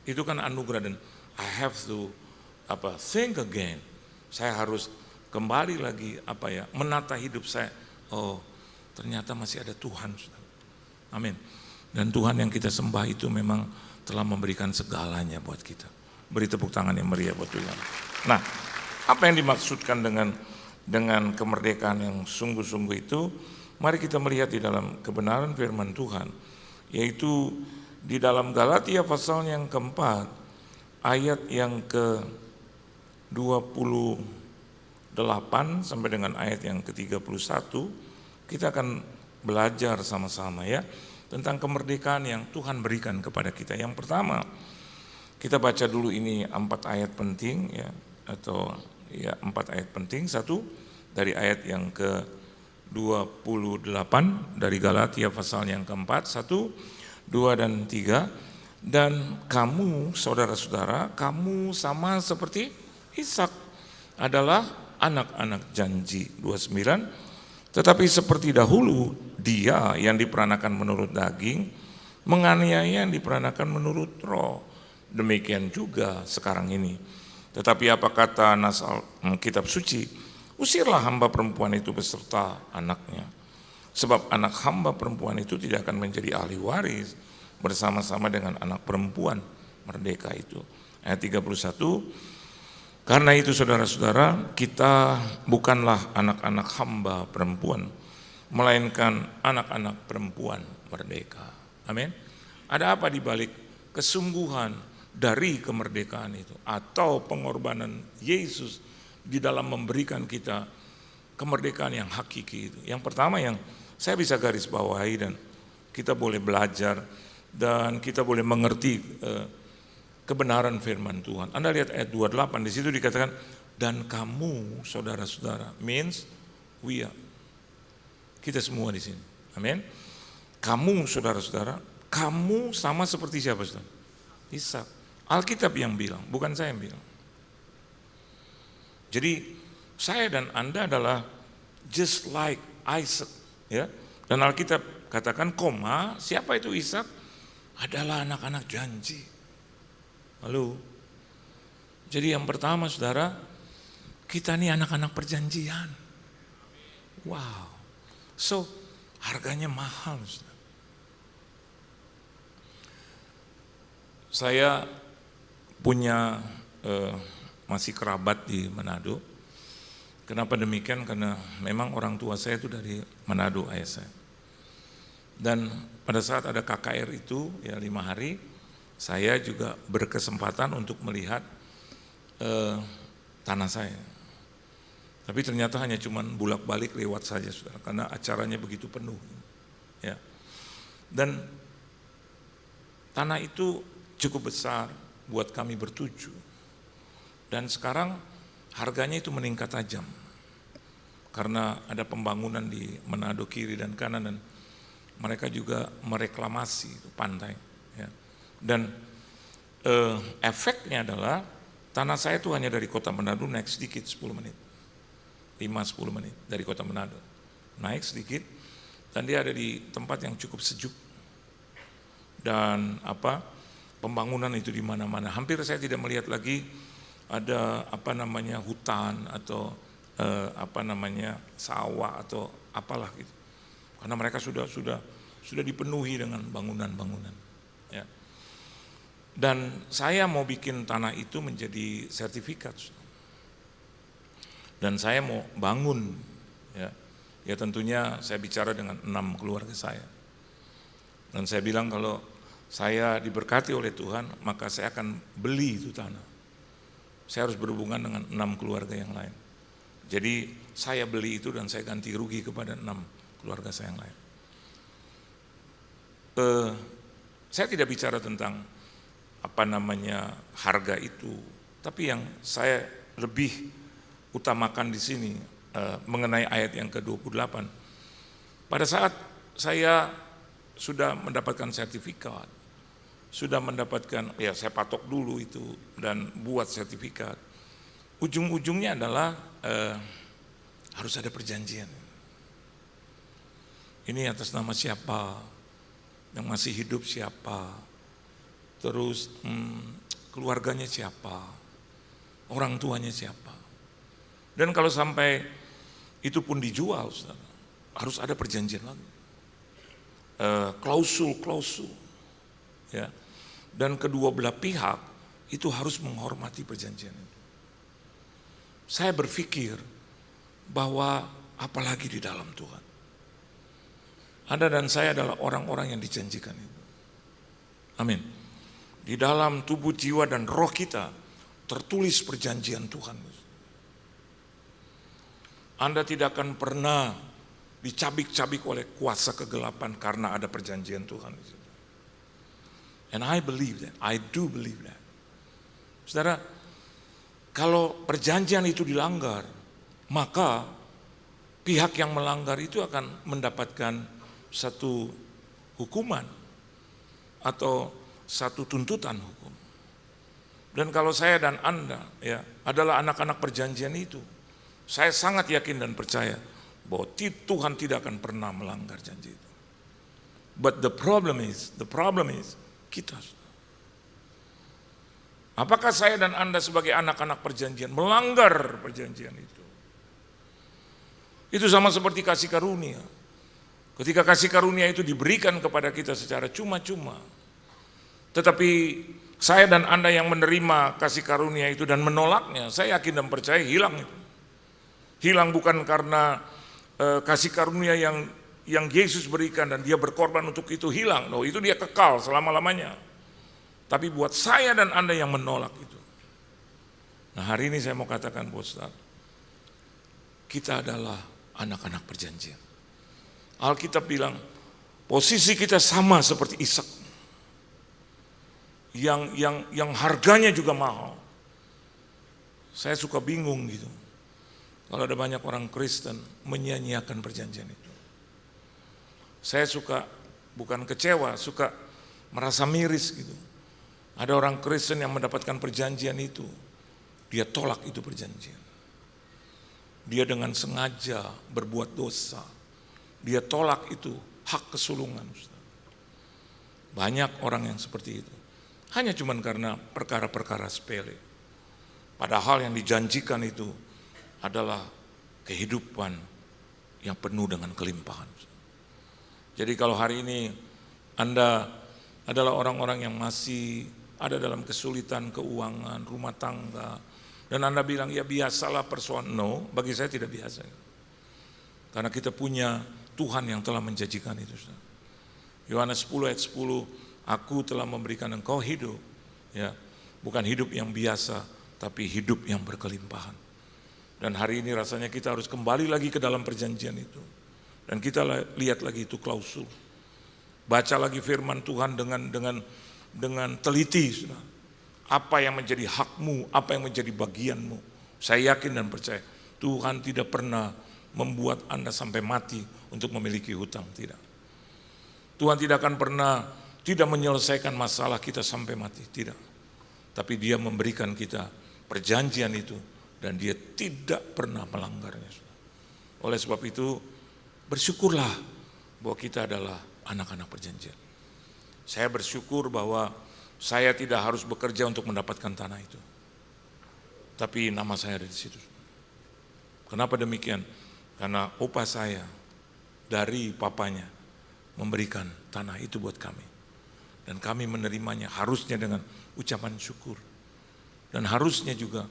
Itu kan anugerah, dan I have to think again. Saya harus kembali lagi menata hidup saya. Oh, ternyata masih ada Tuhan. Amin. Dan Tuhan yang kita sembah itu memang telah memberikan segalanya buat kita. Beri tepuk tangan yang meriah buat Tuhan. Nah, apa yang dimaksudkan dengan kemerdekaan yang sungguh-sungguh itu? Mari kita melihat di dalam kebenaran firman Tuhan, yaitu di dalam Galatia pasal yang keempat, ayat yang ke-28 sampai dengan ayat yang ke-31, kita akan belajar sama-sama ya tentang kemerdekaan yang Tuhan berikan kepada kita. Yang pertama, kita baca dulu ini 4 ayat penting ya, atau ya 4 ayat penting. Satu dari ayat yang ke-28 dari Galatia pasal yang keempat, 1, 2 dan 3. Dan kamu saudara-saudara, kamu sama seperti Ishak, adalah anak-anak janji. 29. Tetapi seperti dahulu dia yang diperanakan menurut daging menganiaya yang diperanakan menurut roh. Demikian juga sekarang ini. Tetapi apa kata nas kitab suci? Usirlah hamba perempuan itu beserta anaknya. Sebab anak hamba perempuan itu tidak akan menjadi ahli waris bersama-sama dengan anak perempuan merdeka itu. Ayat 31. Karena itu saudara-saudara, kita bukanlah anak-anak hamba perempuan, melainkan anak-anak perempuan merdeka. Amin. Ada apa di balik kesungguhan dari kemerdekaan itu, atau pengorbanan Yesus di dalam memberikan kita kemerdekaan yang hakiki itu? Yang pertama yang saya bisa garis bawahi dan kita boleh belajar dan kita boleh mengerti kebenaran firman Tuhan. Anda lihat ayat 28, di situ dikatakan, dan kamu saudara-saudara, means we are, kita semua di sini. Amin. Kamu saudara-saudara, kamu sama seperti siapa, saudara? Ishak. Alkitab yang bilang, bukan saya yang bilang. Jadi saya dan Anda adalah just like Isaac, ya. Dan Alkitab katakan, siapa itu Ishak? Adalah anak-anak janji. Halo. Jadi yang pertama saudara, kita ini anak-anak perjanjian. Wow. So, harganya mahal, saudara. Saya punya masih kerabat di Manado. Kenapa demikian? Karena memang orang tua saya itu dari Manado, ayah saya. Dan pada saat ada KKR itu ya 5 hari, saya juga berkesempatan untuk melihat tanah saya. Tapi ternyata hanya cuman bolak-balik lewat saja, saudara, karena acaranya begitu penuh. Ya. Dan tanah itu cukup besar buat kami bertuju. Dan sekarang harganya itu meningkat tajam. Karena ada pembangunan di Manado kiri dan kanan, dan mereka juga mereklamasi itu pantai. Ya. Dan efeknya adalah tanah saya itu hanya dari kota Manado naik sedikit 10 menit. 5-10 menit dari kota Manado. Naik sedikit, dan dia ada di tempat yang cukup sejuk. Dan pembangunan itu di mana-mana. Hampir saya tidak melihat lagi ada hutan atau sawah atau apalah gitu. Karena mereka sudah dipenuhi dengan bangunan-bangunan. Ya. Dan saya mau bikin tanah itu menjadi sertifikat. Dan saya mau bangun. Ya tentunya saya bicara dengan 6 keluarga saya. Dan saya bilang kalau saya diberkati oleh Tuhan, maka saya akan beli itu tanah. Saya harus berhubungan dengan 6 keluarga yang lain. Jadi saya beli itu dan saya ganti rugi kepada 6 keluarga saya yang lain. Saya tidak bicara tentang harga itu, tapi yang saya lebih utamakan di sini mengenai ayat yang ke-28. Pada saat saya sudah mendapatkan sertifikat, sudah mendapatkan, ya saya patok dulu itu dan buat sertifikat. Ujung-ujungnya adalah harus ada perjanjian. Ini atas nama siapa, yang masih hidup siapa, terus keluarganya siapa, orang tuanya siapa. Dan kalau sampai itu pun dijual, saudara, harus ada perjanjian lagi, klausul, ya. Dan kedua belah pihak itu harus menghormati perjanjian itu. Saya berpikir bahwa apalagi di dalam Tuhan, Anda dan saya adalah orang-orang yang dijanjikan itu. Amin. Di dalam tubuh, jiwa, dan roh kita tertulis perjanjian Tuhan. Anda tidak akan pernah dicabik-cabik oleh kuasa kegelapan karena ada perjanjian Tuhan. And I believe that, I do believe that. Saudara, kalau perjanjian itu dilanggar, maka pihak yang melanggar itu akan mendapatkan satu hukuman atau satu tuntutan hukum. Dan kalau saya dan Anda ya adalah anak-anak perjanjian itu, saya sangat yakin dan percaya bahwa Tuhan tidak akan pernah melanggar janji itu. But the problem is kita. Apakah saya dan Anda sebagai anak-anak perjanjian melanggar perjanjian itu? Itu sama seperti kasih karunia. Ketika kasih karunia itu diberikan kepada kita secara cuma-cuma, tetapi saya dan Anda yang menerima kasih karunia itu dan menolaknya, saya yakin dan percaya hilang itu. Hilang bukan karena kasih karunia yang Yesus berikan dan dia berkorban untuk itu hilang. No, itu dia kekal selama-lamanya. Tapi buat saya dan Anda yang menolak itu. Nah, hari ini saya mau katakan buat saudara, kita adalah anak-anak perjanjian. Alkitab bilang posisi kita sama seperti Ishak, yang harganya juga mahal. Saya suka bingung gitu kalau ada banyak orang Kristen menyia-nyiakan perjanjian itu. Saya suka, bukan kecewa, suka merasa miris gitu. Ada orang Kristen yang mendapatkan perjanjian itu, dia tolak itu perjanjian. Dia dengan sengaja berbuat dosa. Dia tolak itu hak kesulungan. Banyak orang yang seperti itu. Hanya cuman karena perkara-perkara sepele. Padahal yang dijanjikan itu adalah kehidupan yang penuh dengan kelimpahan. Jadi kalau hari ini Anda adalah orang-orang yang masih ada dalam kesulitan keuangan, rumah tangga, dan Anda bilang ya biasalah persoalan, no, bagi saya tidak biasa. Karena kita punya Tuhan yang telah menjanjikan itu. Yohanes 10 ayat 10, aku telah memberikan engkau hidup, ya, bukan hidup yang biasa, tapi hidup yang berkelimpahan. Dan hari ini rasanya kita harus kembali lagi ke dalam perjanjian itu. Dan kita lihat lagi itu klausul. Baca lagi firman Tuhan dengan teliti. Apa yang menjadi hakmu, apa yang menjadi bagianmu. Saya yakin dan percaya Tuhan tidak pernah membuat Anda sampai mati untuk memiliki hutang, tidak. Tuhan tidak akan pernah tidak menyelesaikan masalah kita sampai mati, tidak. Tapi Dia memberikan kita perjanjian itu dan Dia tidak pernah melanggarnya. Oleh sebab itu bersyukurlah bahwa kita adalah anak-anak perjanjian. Saya bersyukur bahwa saya tidak harus bekerja untuk mendapatkan tanah itu. Tapi nama saya ada di situ. Kenapa demikian? Karena opa saya dari papanya memberikan tanah itu buat kami. Dan kami menerimanya harusnya dengan ucapan syukur. Dan harusnya juga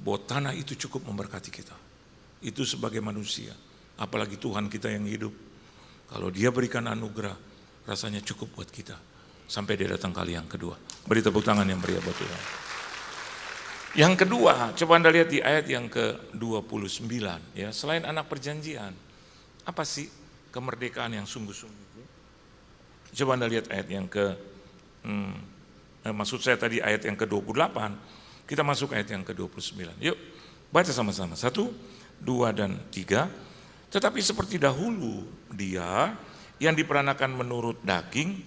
bahwa tanah itu cukup memberkati kita. Itu sebagai manusia. Apalagi Tuhan kita yang hidup. Kalau Dia berikan anugerah, rasanya cukup buat kita. Sampai Dia datang kali yang kedua. Beri tepuk tangan yang meriah buat Tuhan. Yang kedua, coba Anda lihat di ayat yang ke-29 ya. Selain anak perjanjian, apa sih kemerdekaan yang sungguh-sungguh? Coba Anda lihat ayat yang maksud saya tadi ayat yang ke-28, kita masuk ayat yang ke-29. Yuk, baca sama-sama. 1, 2, dan 3. Tetapi seperti dahulu dia yang diperanakan menurut daging,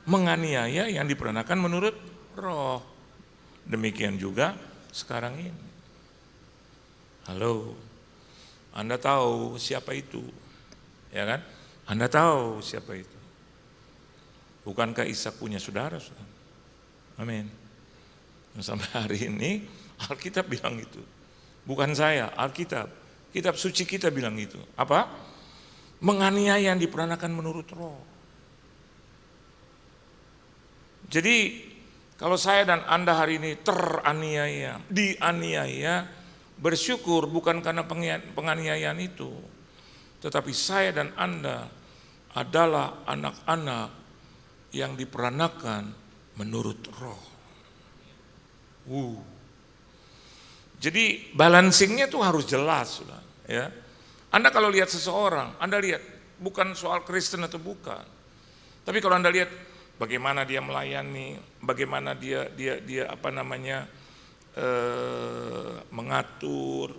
menganiaya yang diperanakan menurut roh. Demikian juga sekarang ini. Halo, Anda tahu siapa itu? Ya kan? Anda tahu siapa itu? Bukankah Ishak punya saudara? Amin. Sampai hari ini Alkitab bilang itu. Bukan saya, Alkitab. Kitab suci kita bilang itu. Apa? Menganiaya yang diperanakan menurut roh. Jadi kalau saya dan Anda hari ini teraniaya, dianiaya, bersyukur bukan karena penganiayaan itu. Tetapi saya dan Anda adalah anak-anak yang diperanakan menurut roh. Jadi balancingnya tuh harus jelas, sudah. Ya. Anda kalau lihat seseorang, Anda lihat bukan soal Kristen atau bukan. Tapi kalau Anda lihat bagaimana dia melayani, bagaimana dia mengatur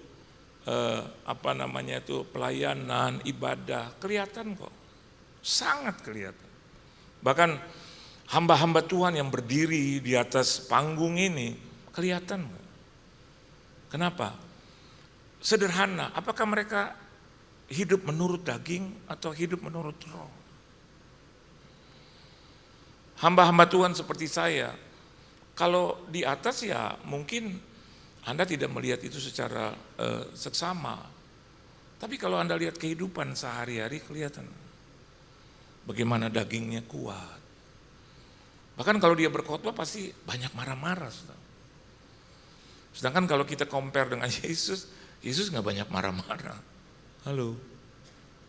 pelayanan, ibadah, kelihatan kok. Sangat kelihatan. Bahkan hamba-hamba Tuhan yang berdiri di atas panggung ini kelihatan kok. Kenapa? Sederhana, apakah mereka hidup menurut daging atau hidup menurut roh? Hamba-hamba Tuhan seperti saya, kalau di atas ya mungkin Anda tidak melihat itu secara seksama. Tapi kalau Anda lihat kehidupan sehari-hari kelihatan bagaimana dagingnya kuat. Bahkan kalau dia berkhotbah pasti banyak marah-marah. Sedangkan kalau kita compare dengan Yesus, Yesus nggak banyak marah-marah. Halo,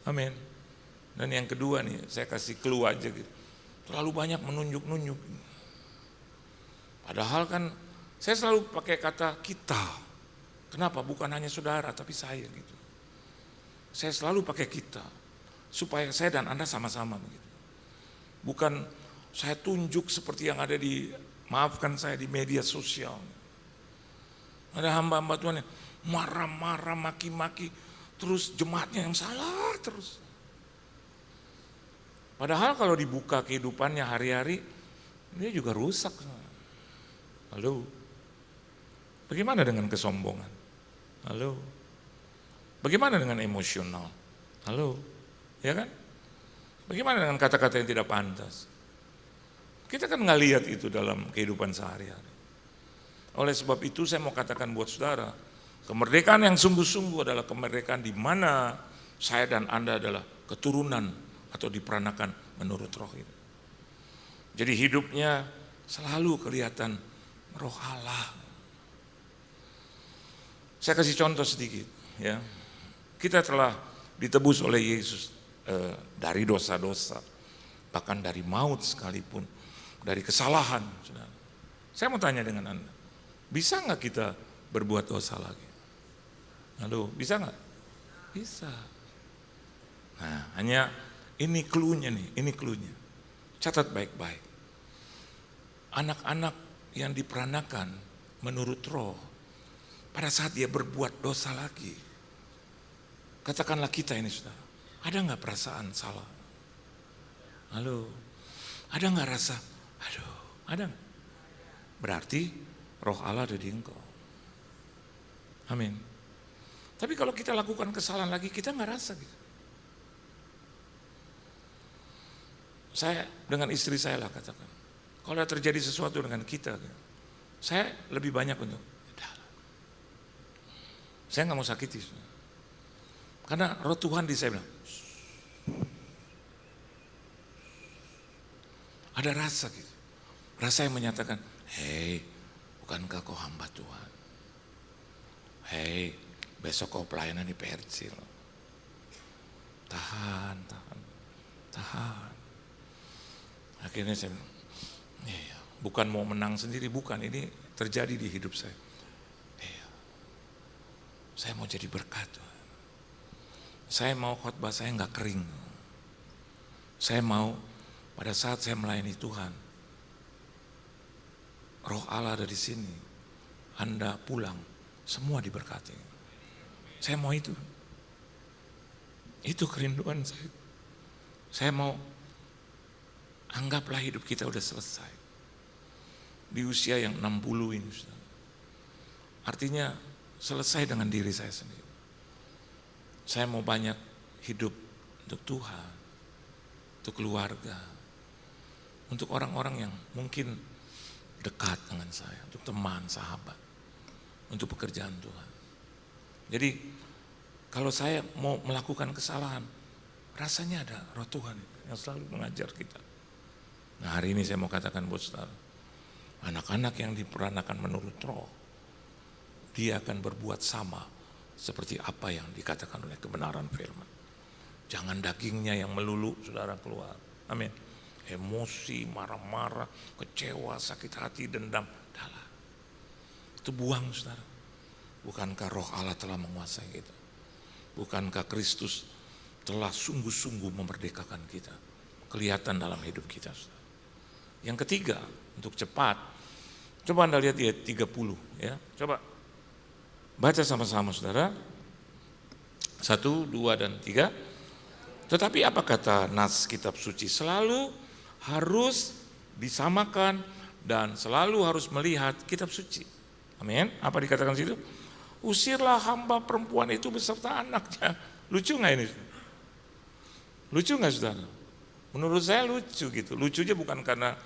amin. Dan yang kedua nih, saya kasih clue aja gitu. Terlalu banyak menunjuk-nunjuk. Padahal kan saya selalu pakai kata kita. Kenapa? Bukan hanya saudara, tapi saya gitu. Saya selalu pakai kita. Supaya saya dan Anda sama-sama begitu. Bukan saya tunjuk seperti yang ada di, maafkan saya, di media sosial. Ada hamba-hamba Tuhan yang marah-marah, maki-maki, terus jemaatnya yang salah terus. Padahal kalau dibuka kehidupannya hari-hari, dia juga rusak. Halo, bagaimana dengan kesombongan? Halo, bagaimana dengan emosional? Halo, ya kan? Bagaimana dengan kata-kata yang tidak pantas? Kita kan nggak lihat itu dalam kehidupan sehari-hari. Oleh sebab itu saya mau katakan buat saudara, kemerdekaan yang sungguh-sungguh adalah kemerdekaan di mana saya dan Anda adalah keturunan atau diperanakan menurut roh itu. Jadi hidupnya selalu kelihatan roh Allah. Saya kasih contoh sedikit ya. Kita telah ditebus oleh Yesus dari dosa-dosa, bahkan dari maut sekalipun, dari kesalahan. Saudara. Saya mau tanya dengan Anda, bisa nggak kita berbuat dosa lagi? Halo, bisa nggak? Bisa. Nah, hanya ini cluenya nih, ini cluenya. Catat baik-baik. Anak-anak yang diperanakan menurut roh, pada saat dia berbuat dosa lagi, katakanlah kita ini saudara, ada nggak perasaan salah? Halo, ada nggak rasa, aduh, ada nggak? Berarti roh Allah ada di engkau. Amin. Tapi kalau kita lakukan kesalahan lagi, kita nggak rasa gitu. Saya dengan istri saya lah katakan, kalau terjadi sesuatu dengan kita, saya lebih banyak untuk, saya nggak mau sakiti. Karena roh Tuhan di saya bilang, ada rasa gitu. Rasa yang menyatakan, hei, bukankah kau hamba Tuhan? Hei, besok kau pelayanan di PRC. Tahan. Akhirnya saya bilang, bukan mau menang sendiri, bukan. Ini terjadi di hidup saya. Saya mau jadi berkat Tuhan. Saya mau khotbah saya nggak kering. Saya mau pada saat saya melayani Tuhan, Roh Allah ada di sini. Anda pulang, semua diberkati. Saya mau itu. Itu kerinduan saya. Saya mau, anggaplah hidup kita udah selesai. Di usia yang 60 ini. Artinya selesai dengan diri saya sendiri. Saya mau banyak hidup untuk Tuhan, untuk keluarga, untuk orang-orang yang mungkin dekat dengan saya, untuk teman, sahabat, untuk pekerjaan Tuhan. Jadi kalau saya mau melakukan kesalahan, rasanya ada Roh Tuhan yang selalu mengajar kita. Nah, hari ini saya mau katakan buat saudara, anak-anak yang diperanakan menurut Roh, dia akan berbuat sama seperti apa yang dikatakan oleh kebenaran firman. Jangan dagingnya yang melulu saudara keluar. Amin. Emosi, marah-marah, kecewa, sakit hati, dendam, dalam. Itu buang saudara. Bukankah Roh Allah telah menguasai kita? Bukankah Kristus telah sungguh-sungguh memerdekakan kita? Kelihatan dalam hidup kita saudara. Yang ketiga, untuk cepat, coba Anda lihat di ayat 30 ya. Coba baca sama-sama saudara. 1, 2, dan 3. Tetapi apa kata nas kitab suci? Selalu harus disamakan dan selalu harus melihat kitab suci. Amin. Apa dikatakan situ? Usirlah hamba perempuan itu beserta anaknya. Lucu nggak ini? Lucu nggak saudara? Menurut saya lucu gitu. Lucunya bukan karena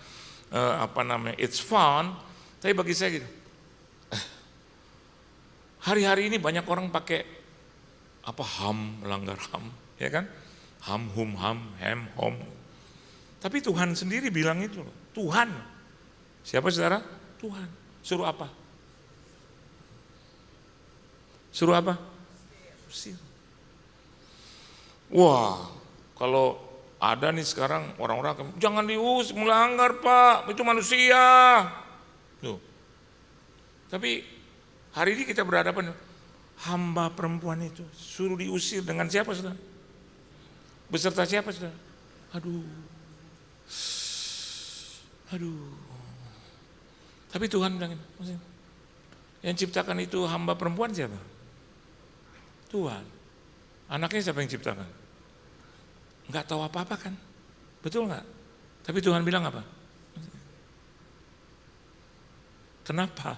it's fun, tapi bagi saya gitu. Hari-hari ini banyak orang pakai melanggar HAM, ya kan? HAM, HUM, HAM, HEM, HOM. Tapi Tuhan sendiri bilang itu loh. Tuhan. Siapa saudara? Tuhan. Suruh apa? Suruh apa? Usir. Wah, kalau ada nih sekarang orang-orang, jangan diusir, melanggar Pak, itu manusia. Tuh. Tapi hari ini kita berhadapan, hamba perempuan itu suruh diusir dengan siapa saudara? Beserta siapa saudara? Aduh. Tapi Tuhan bilang, yang ciptakan itu hamba perempuan siapa? Tuhan. Anaknya siapa yang ciptakan? Enggak tahu apa-apa kan? Betul enggak? Tapi Tuhan bilang apa? Kenapa?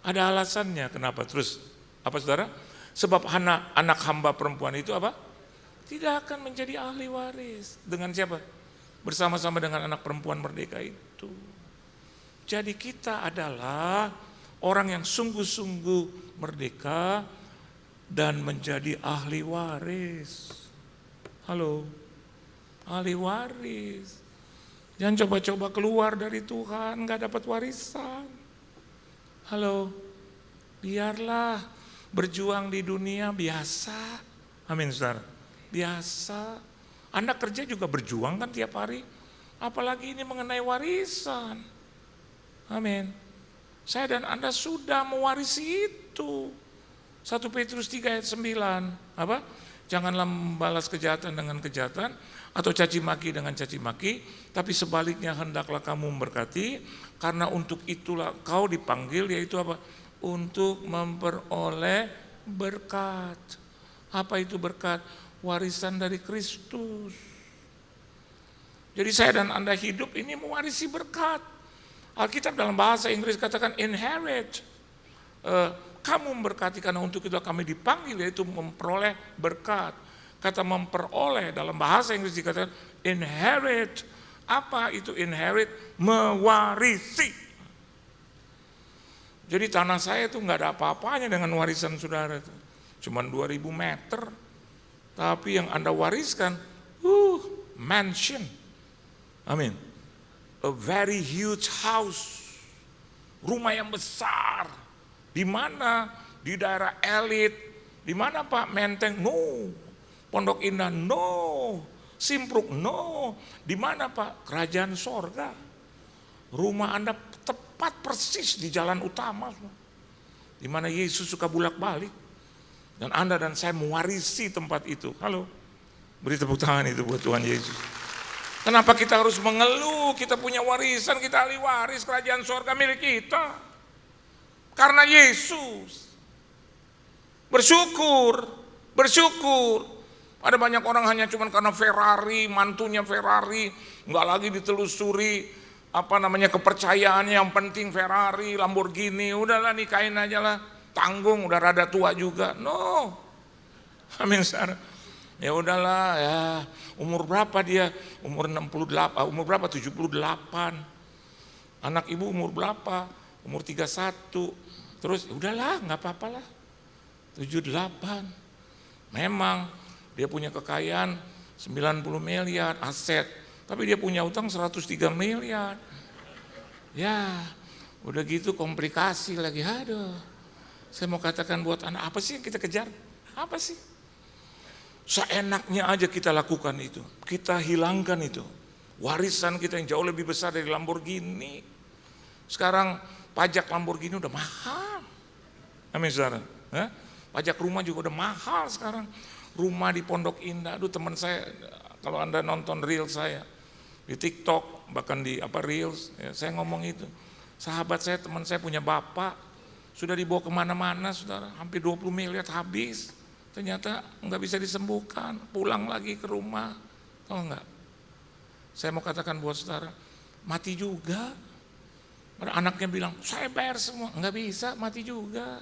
Ada alasannya kenapa. Terus apa saudara? Sebab anak hamba perempuan itu apa? Tidak akan menjadi ahli waris. Dengan siapa? Bersama-sama dengan anak perempuan merdeka itu. Jadi kita adalah orang yang sungguh-sungguh merdeka dan menjadi ahli waris. Halo, ahli waris. Jangan coba-coba keluar dari Tuhan, gak dapat warisan. Halo, biarlah berjuang di dunia biasa. Amin saudara, biasa. Anda kerja juga berjuang kan tiap hari. Apalagi ini mengenai warisan. Amin. Saya dan Anda sudah mewarisi itu. 1 Petrus 3 ayat 9. Apa? Janganlah membalas kejahatan dengan kejahatan atau caci maki dengan caci maki, tapi sebaliknya hendaklah kamu memberkati, karena untuk itulah kau dipanggil, yaitu apa? Untuk memperoleh berkat. Apa itu berkat? Warisan dari Kristus. Jadi saya dan Anda hidup ini mewarisi berkat. Alkitab dalam bahasa Inggris katakan inherit. Kamu memberkati karena untuk itu kami dipanggil, yaitu memperoleh berkat. Kata memperoleh dalam bahasa Inggris dikatakan inherit. Apa itu inherit? Mewarisi. Jadi tanah saya itu nggak ada apa-apanya dengan warisan saudara itu. Cuman 2000 meter. Tapi yang Anda wariskan, mansion. Amin. A very huge house. Rumah yang besar. Di mana? Di daerah elit. Di mana Pak? Menteng? No. Pondok Indah? No. Simpruk? No. Di mana Pak? Kerajaan sorga. Rumah Anda tepat persis di jalan utama. Di mana Yesus suka bolak-balik. Dan Anda dan saya mewarisi tempat itu. Halo, beri tepuk tangan itu buat Tuhan Yesus. Kenapa kita harus mengeluh? Kita punya warisan, kita ahli waris kerajaan surga milik kita. Karena Yesus. Bersyukur, bersyukur. Ada banyak orang hanya cuma karena Ferrari, mantunya Ferrari, nggak lagi ditelusuri kepercayaannya, yang penting Ferrari, Lamborghini, udahlah nikahin aja lah, tanggung, udah rada tua juga. No, amin saudara. Ya udahlah ya, umur berapa dia? Umur 68, umur berapa? 78. Anak ibu umur berapa? Umur 31. Terus udahlah, nggak apa-apa lah. 78. Memang dia punya kekayaan 90 miliar aset, tapi dia punya utang 103 miliar. Ya, udah gitu komplikasi lagi. Aduh. Saya mau katakan buat anak, apa sih yang kita kejar? Apa sih? Seenaknya aja kita lakukan itu. Kita hilangkan itu. Warisan kita yang jauh lebih besar dari Lamborghini. Sekarang pajak Lamborghini udah mahal. Amin saudara. Pajak rumah juga udah mahal sekarang. Rumah di Pondok Indah, aduh teman saya, kalau Anda nonton reel saya di TikTok, bahkan di Reels, ya, saya ngomong itu. Sahabat saya, teman saya punya bapak, sudah dibawa kemana-mana saudara, hampir 20 miliar habis. Ternyata nggak bisa disembuhkan, pulang lagi ke rumah. Tahu nggak? Saya mau katakan buat saudara, mati juga. Anaknya bilang, saya bayar semua. Nggak bisa, mati juga.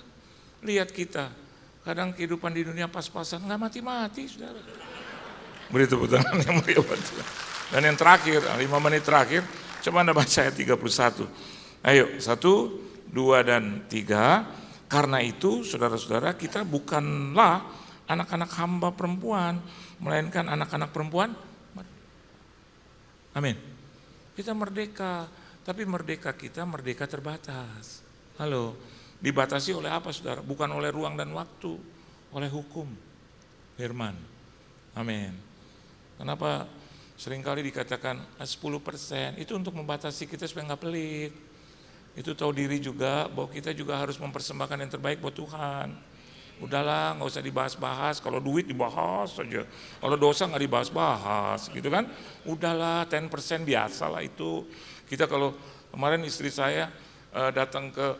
Lihat kita, kadang kehidupan di dunia pas-pasan, nggak mati-mati saudara. Beri tepuk tangan yang mulia buat Tuhan. Dan yang terakhir, 5 menit terakhir, coba Anda baca ayat 31. Ayo, 1, 2, dan 3. Karena itu saudara-saudara, kita bukanlah anak-anak hamba perempuan, melainkan anak-anak perempuan. Amin. Kita merdeka, tapi merdeka kita merdeka terbatas. Halo, dibatasi oleh apa saudara? Bukan oleh ruang dan waktu, oleh hukum, firman. Amin. Kenapa seringkali dikatakan 10%, itu untuk membatasi kita supaya nggak pelit. Itu tahu diri juga bahwa kita juga harus mempersembahkan yang terbaik buat Tuhan. Udahlah, nggak usah dibahas-bahas. Kalau duit dibahas saja, kalau dosa nggak dibahas-bahas, gitu kan? Udahlah, 10% biasalah itu. Kita kalau kemarin istri saya datang ke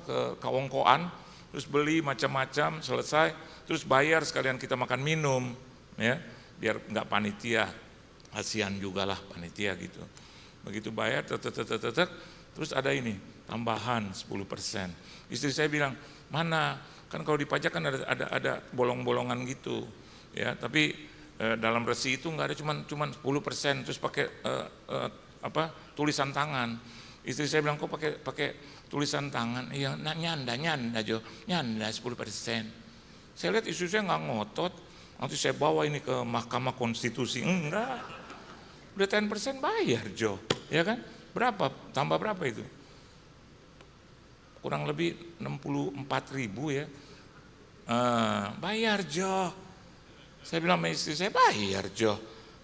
ke Kawongkoan, terus beli macam-macam, selesai, terus bayar sekalian kita makan minum, ya, biar nggak panitia, kasihan juga lah panitia gitu. Begitu bayar, terus ada ini tambahan 10%. Istri saya bilang, mana? Kan kalau dipajak kan ada bolong-bolongan gitu, ya. Tapi dalam resi itu nggak ada, cuman 10%, terus pakai tulisan tangan. Istri saya bilang, kok pakai tulisan tangan? Iya, nyanda Jo, nyanda 10%. Saya lihat istri saya nggak ngotot, nanti saya bawa ini ke Mahkamah Konstitusi. Enggak, udah 10% bayar Jo, ya kan? Berapa? Tambah berapa itu? Kurang lebih 64.000 ya. Bayar Jo. Saya bilang sama istri saya, bayar Jo.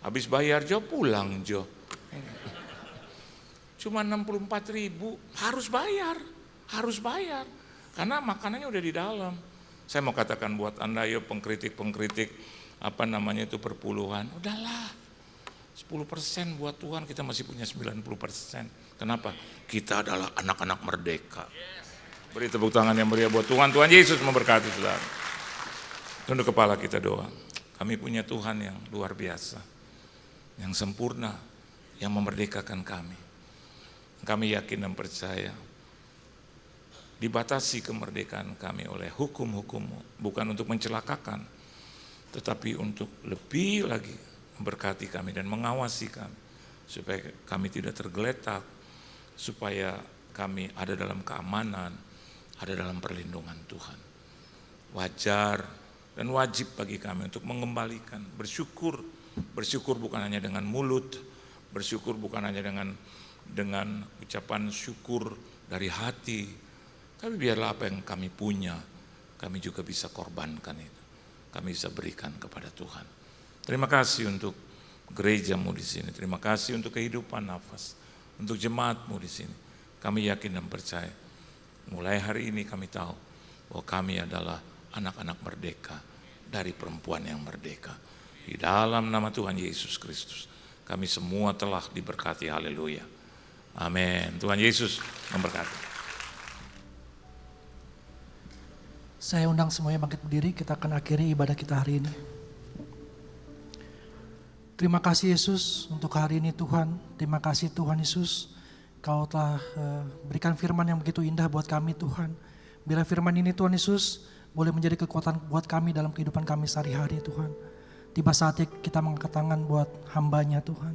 Habis bayar Jo, pulang Jo. Cuma 64.000, harus bayar. Karena makanannya udah di dalam. Saya mau katakan buat Anda, yuk pengkritik perpuluhan. Udahlah, 10% buat Tuhan, kita masih punya 90%. Kenapa? Kita adalah anak-anak merdeka. Beri tepuk tangan yang meriah buat Tuhan. Tuhan Yesus memberkati saudara. Tunduk kepala kita doa. Kami punya Tuhan yang luar biasa, yang sempurna, yang memerdekakan kami. Kami yakin dan percaya dibatasi kemerdekaan kami oleh hukum-hukum-Mu, bukan untuk mencelakakan, tetapi untuk lebih lagi memberkati kami dan mengawasi kami, supaya kami tidak tergeletak, supaya kami ada dalam keamanan, ada dalam perlindungan Tuhan. Wajar dan wajib bagi kami untuk mengembalikan, bersyukur bukan hanya dengan mulut, bersyukur bukan hanya dengan ucapan syukur dari hati, tapi biarlah apa yang kami punya, kami juga bisa korbankan itu, kami bisa berikan kepada Tuhan. Terima kasih untuk gereja-Mu di sini, terima kasih untuk kehidupan nafas, untuk jemaat-Mu di sini. Kami yakin dan percaya, mulai hari ini kami tahu bahwa kami adalah anak-anak merdeka dari perempuan yang merdeka. Di dalam nama Tuhan Yesus Kristus, kami semua telah diberkati. Haleluya. Amin. Tuhan Yesus memberkati. Saya undang semuanya bangkit berdiri, kita akan akhiri ibadah kita hari ini. Terima kasih Yesus untuk hari ini Tuhan. Terima kasih Tuhan Yesus, Kau telah berikan firman yang begitu indah buat kami Tuhan. Bila firman ini Tuhan Yesus boleh menjadi kekuatan buat kami dalam kehidupan kami sehari-hari Tuhan. Tiba saatnya kita mengangkat tangan buat hamba-Nya Tuhan.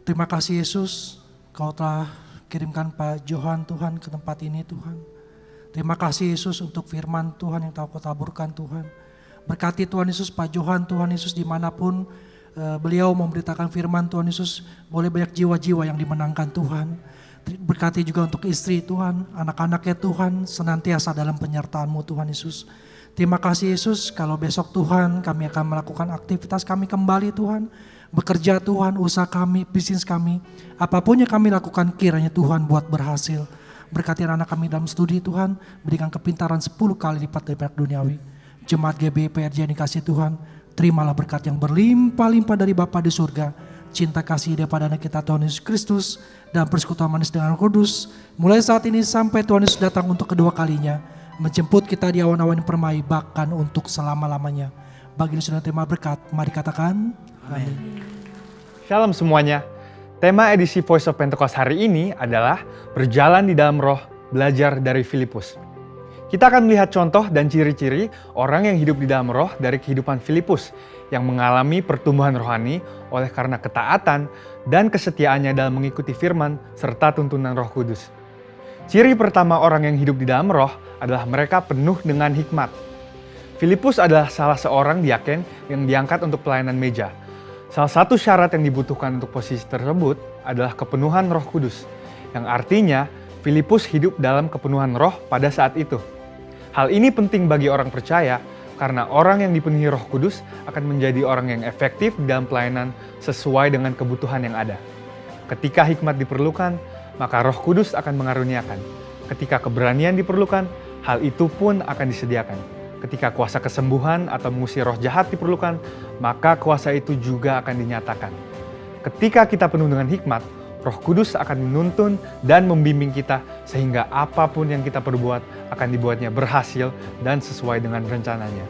Terima kasih Yesus, Kau telah kirimkan Pak Johan Tuhan ke tempat ini Tuhan. Terima kasih Yesus untuk firman Tuhan yang Kau taburkan Tuhan. Berkati Tuhan Yesus Pak Johan Tuhan Yesus dimanapun beliau memberitakan firman Tuhan Yesus, boleh banyak jiwa-jiwa yang dimenangkan Tuhan. Berkati juga untuk istri Tuhan, anak-anaknya Tuhan senantiasa dalam penyertaan-Mu Tuhan Yesus. Terima kasih Yesus, kalau besok Tuhan kami akan melakukan aktivitas kami kembali Tuhan. Bekerja Tuhan, usaha kami, bisnis kami, apapun yang kami lakukan kiranya Tuhan buat berhasil. Berkati anak kami dalam studi Tuhan, berikan kepintaran 10 kali lipat daripada duniawi. Jemaat GBI PRJ yang dikasih Tuhan, terimalah berkat yang berlimpah-limpah dari Bapa di surga. Cinta kasih daripada anak kita Tuhan Yesus Kristus dan persekutuan manis dengan Roh Kudus. Mulai saat ini sampai Tuhan Yesus datang untuk kedua kalinya. Menjemput kita di awan-awan permai bahkan untuk selama-lamanya. Bagi yang sudah terima berkat, mari katakan amin. Shalom semuanya. Tema edisi Voice of Pentecost hari ini adalah berjalan di dalam roh, belajar dari Filipus. Kita akan melihat contoh dan ciri-ciri orang yang hidup di dalam roh dari kehidupan Filipus yang mengalami pertumbuhan rohani oleh karena ketaatan dan kesetiaannya dalam mengikuti firman serta tuntunan Roh Kudus. Ciri pertama orang yang hidup di dalam roh adalah mereka penuh dengan hikmat. Filipus adalah salah seorang diaken yang diangkat untuk pelayanan meja. Salah satu syarat yang dibutuhkan untuk posisi tersebut adalah kepenuhan Roh Kudus, yang artinya Filipus hidup dalam kepenuhan roh pada saat itu. Hal ini penting bagi orang percaya karena orang yang dipenuhi Roh Kudus akan menjadi orang yang efektif dalam pelayanan sesuai dengan kebutuhan yang ada. Ketika hikmat diperlukan, maka Roh Kudus akan mengaruniakan. Ketika keberanian diperlukan, hal itu pun akan disediakan. Ketika kuasa kesembuhan atau mengusir roh jahat diperlukan, maka kuasa itu juga akan dinyatakan. Ketika kita penuh dengan hikmat, Roh Kudus akan menuntun dan membimbing kita sehingga apapun yang kita perbuat akan dibuatnya berhasil dan sesuai dengan rencananya.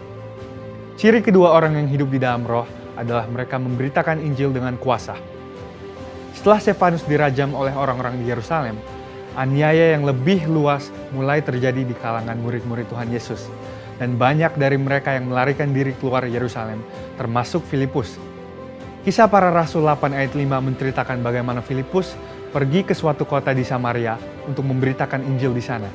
Ciri kedua orang yang hidup di dalam roh adalah mereka memberitakan Injil dengan kuasa. Setelah Stefanus dirajam oleh orang-orang di Yerusalem, aniaya yang lebih luas mulai terjadi di kalangan murid-murid Tuhan Yesus. Dan banyak dari mereka yang melarikan diri keluar Yerusalem, termasuk Filipus. Kisah para Rasul 8 ayat 5 menceritakan bagaimana Filipus pergi ke suatu kota di Samaria untuk memberitakan Injil di sana.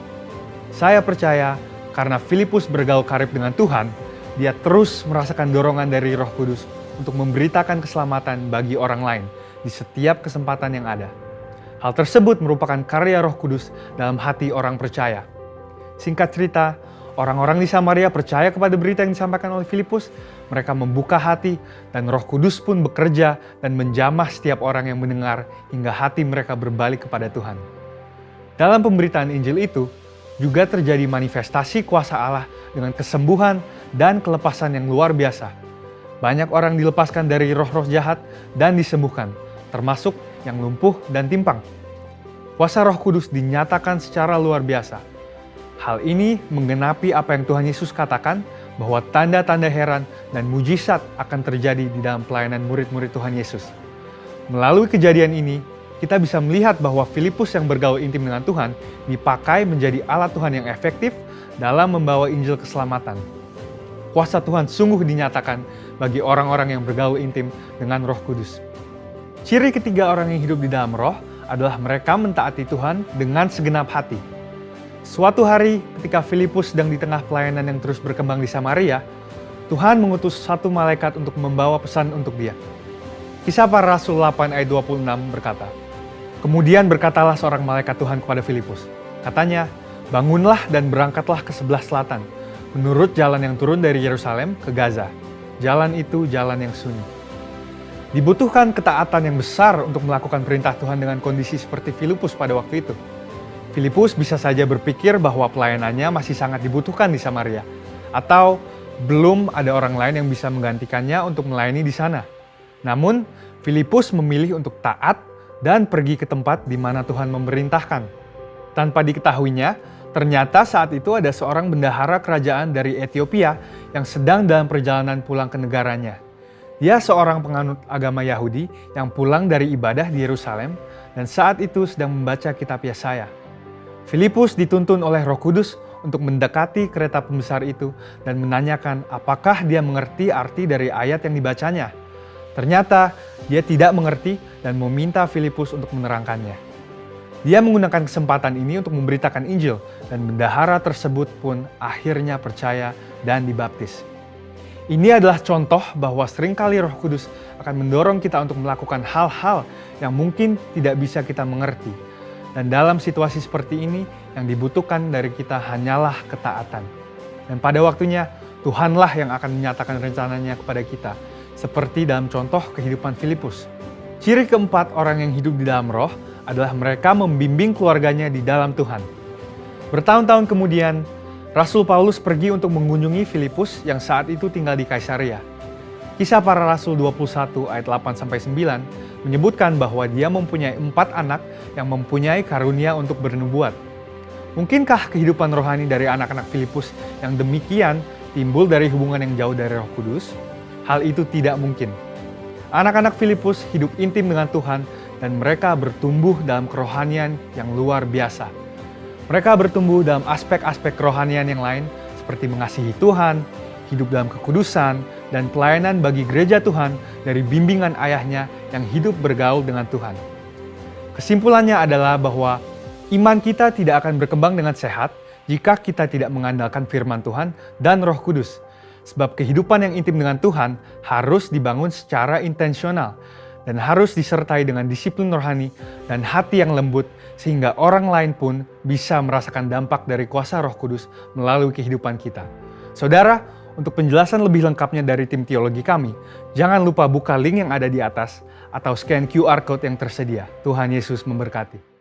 Saya percaya karena Filipus bergaul karib dengan Tuhan, dia terus merasakan dorongan dari Roh Kudus untuk memberitakan keselamatan bagi orang lain di setiap kesempatan yang ada. Hal tersebut merupakan karya Roh Kudus dalam hati orang percaya. Singkat cerita, orang-orang di Samaria percaya kepada berita yang disampaikan oleh Filipus. Mereka membuka hati dan Roh Kudus pun bekerja dan menjamah setiap orang yang mendengar hingga hati mereka berbalik kepada Tuhan. Dalam pemberitaan Injil itu juga terjadi manifestasi kuasa Allah dengan kesembuhan dan kelepasan yang luar biasa. Banyak orang dilepaskan dari roh-roh jahat dan disembuhkan, termasuk yang lumpuh dan timpang. Kuasa Roh Kudus dinyatakan secara luar biasa. Hal ini menggenapi apa yang Tuhan Yesus katakan bahwa tanda-tanda heran dan mujizat akan terjadi di dalam pelayanan murid-murid Tuhan Yesus. Melalui kejadian ini, kita bisa melihat bahwa Filipus yang bergaul intim dengan Tuhan dipakai menjadi alat Tuhan yang efektif dalam membawa Injil keselamatan. Kuasa Tuhan sungguh dinyatakan bagi orang-orang yang bergaul intim dengan Roh Kudus. Ciri ketiga orang yang hidup di dalam roh adalah mereka mentaati Tuhan dengan segenap hati. Suatu hari ketika Filipus sedang di tengah pelayanan yang terus berkembang di Samaria, Tuhan mengutus satu malaikat untuk membawa pesan untuk dia. Kisah para Rasul 8 ayat 26 berkata, "Kemudian berkatalah seorang malaikat Tuhan kepada Filipus. Katanya, bangunlah dan berangkatlah ke sebelah selatan, menurut jalan yang turun dari Yerusalem ke Gaza. Jalan itu jalan yang sunyi." Dibutuhkan ketaatan yang besar untuk melakukan perintah Tuhan dengan kondisi seperti Filipus pada waktu itu. Filipus bisa saja berpikir bahwa pelayanannya masih sangat dibutuhkan di Samaria, atau belum ada orang lain yang bisa menggantikannya untuk melayani di sana. Namun, Filipus memilih untuk taat dan pergi ke tempat di mana Tuhan memerintahkan. Tanpa diketahuinya, ternyata saat itu ada seorang bendahara kerajaan dari Ethiopia yang sedang dalam perjalanan pulang ke negaranya. Dia seorang penganut agama Yahudi yang pulang dari ibadah di Yerusalem dan saat itu sedang membaca kitab Yesaya. Filipus dituntun oleh Roh Kudus untuk mendekati kereta pembesar itu dan menanyakan apakah dia mengerti arti dari ayat yang dibacanya. Ternyata dia tidak mengerti dan meminta Filipus untuk menerangkannya. Dia menggunakan kesempatan ini untuk memberitakan Injil dan bendahara tersebut pun akhirnya percaya dan dibaptis. Ini adalah contoh bahwa seringkali Roh Kudus akan mendorong kita untuk melakukan hal-hal yang mungkin tidak bisa kita mengerti. Dan dalam situasi seperti ini, yang dibutuhkan dari kita hanyalah ketaatan. Dan pada waktunya, Tuhanlah yang akan menyatakan rencananya kepada kita, seperti dalam contoh kehidupan Filipus. Ciri keempat orang yang hidup di dalam roh adalah mereka membimbing keluarganya di dalam Tuhan. Bertahun-tahun kemudian, Rasul Paulus pergi untuk mengunjungi Filipus yang saat itu tinggal di Kaisarea. Kisah Para Rasul 21 ayat 8-9 menyebutkan bahwa dia mempunyai 4 anak yang mempunyai karunia untuk bernubuat. Mungkinkah kehidupan rohani dari anak-anak Filipus yang demikian timbul dari hubungan yang jauh dari Roh Kudus? Hal itu tidak mungkin. Anak-anak Filipus hidup intim dengan Tuhan dan mereka bertumbuh dalam kerohanian yang luar biasa. Mereka bertumbuh dalam aspek-aspek kerohanian yang lain seperti mengasihi Tuhan, hidup dalam kekudusan, dan pelayanan bagi gereja Tuhan dari bimbingan ayahnya yang hidup bergaul dengan Tuhan. Kesimpulannya adalah bahwa iman kita tidak akan berkembang dengan sehat jika kita tidak mengandalkan firman Tuhan dan Roh Kudus. Sebab kehidupan yang intim dengan Tuhan harus dibangun secara intensional dan harus disertai dengan disiplin rohani dan hati yang lembut sehingga orang lain pun bisa merasakan dampak dari kuasa Roh Kudus melalui kehidupan kita. Saudara, untuk penjelasan lebih lengkapnya dari tim teologi kami, jangan lupa buka link yang ada di atas atau scan QR code yang tersedia. Tuhan Yesus memberkati.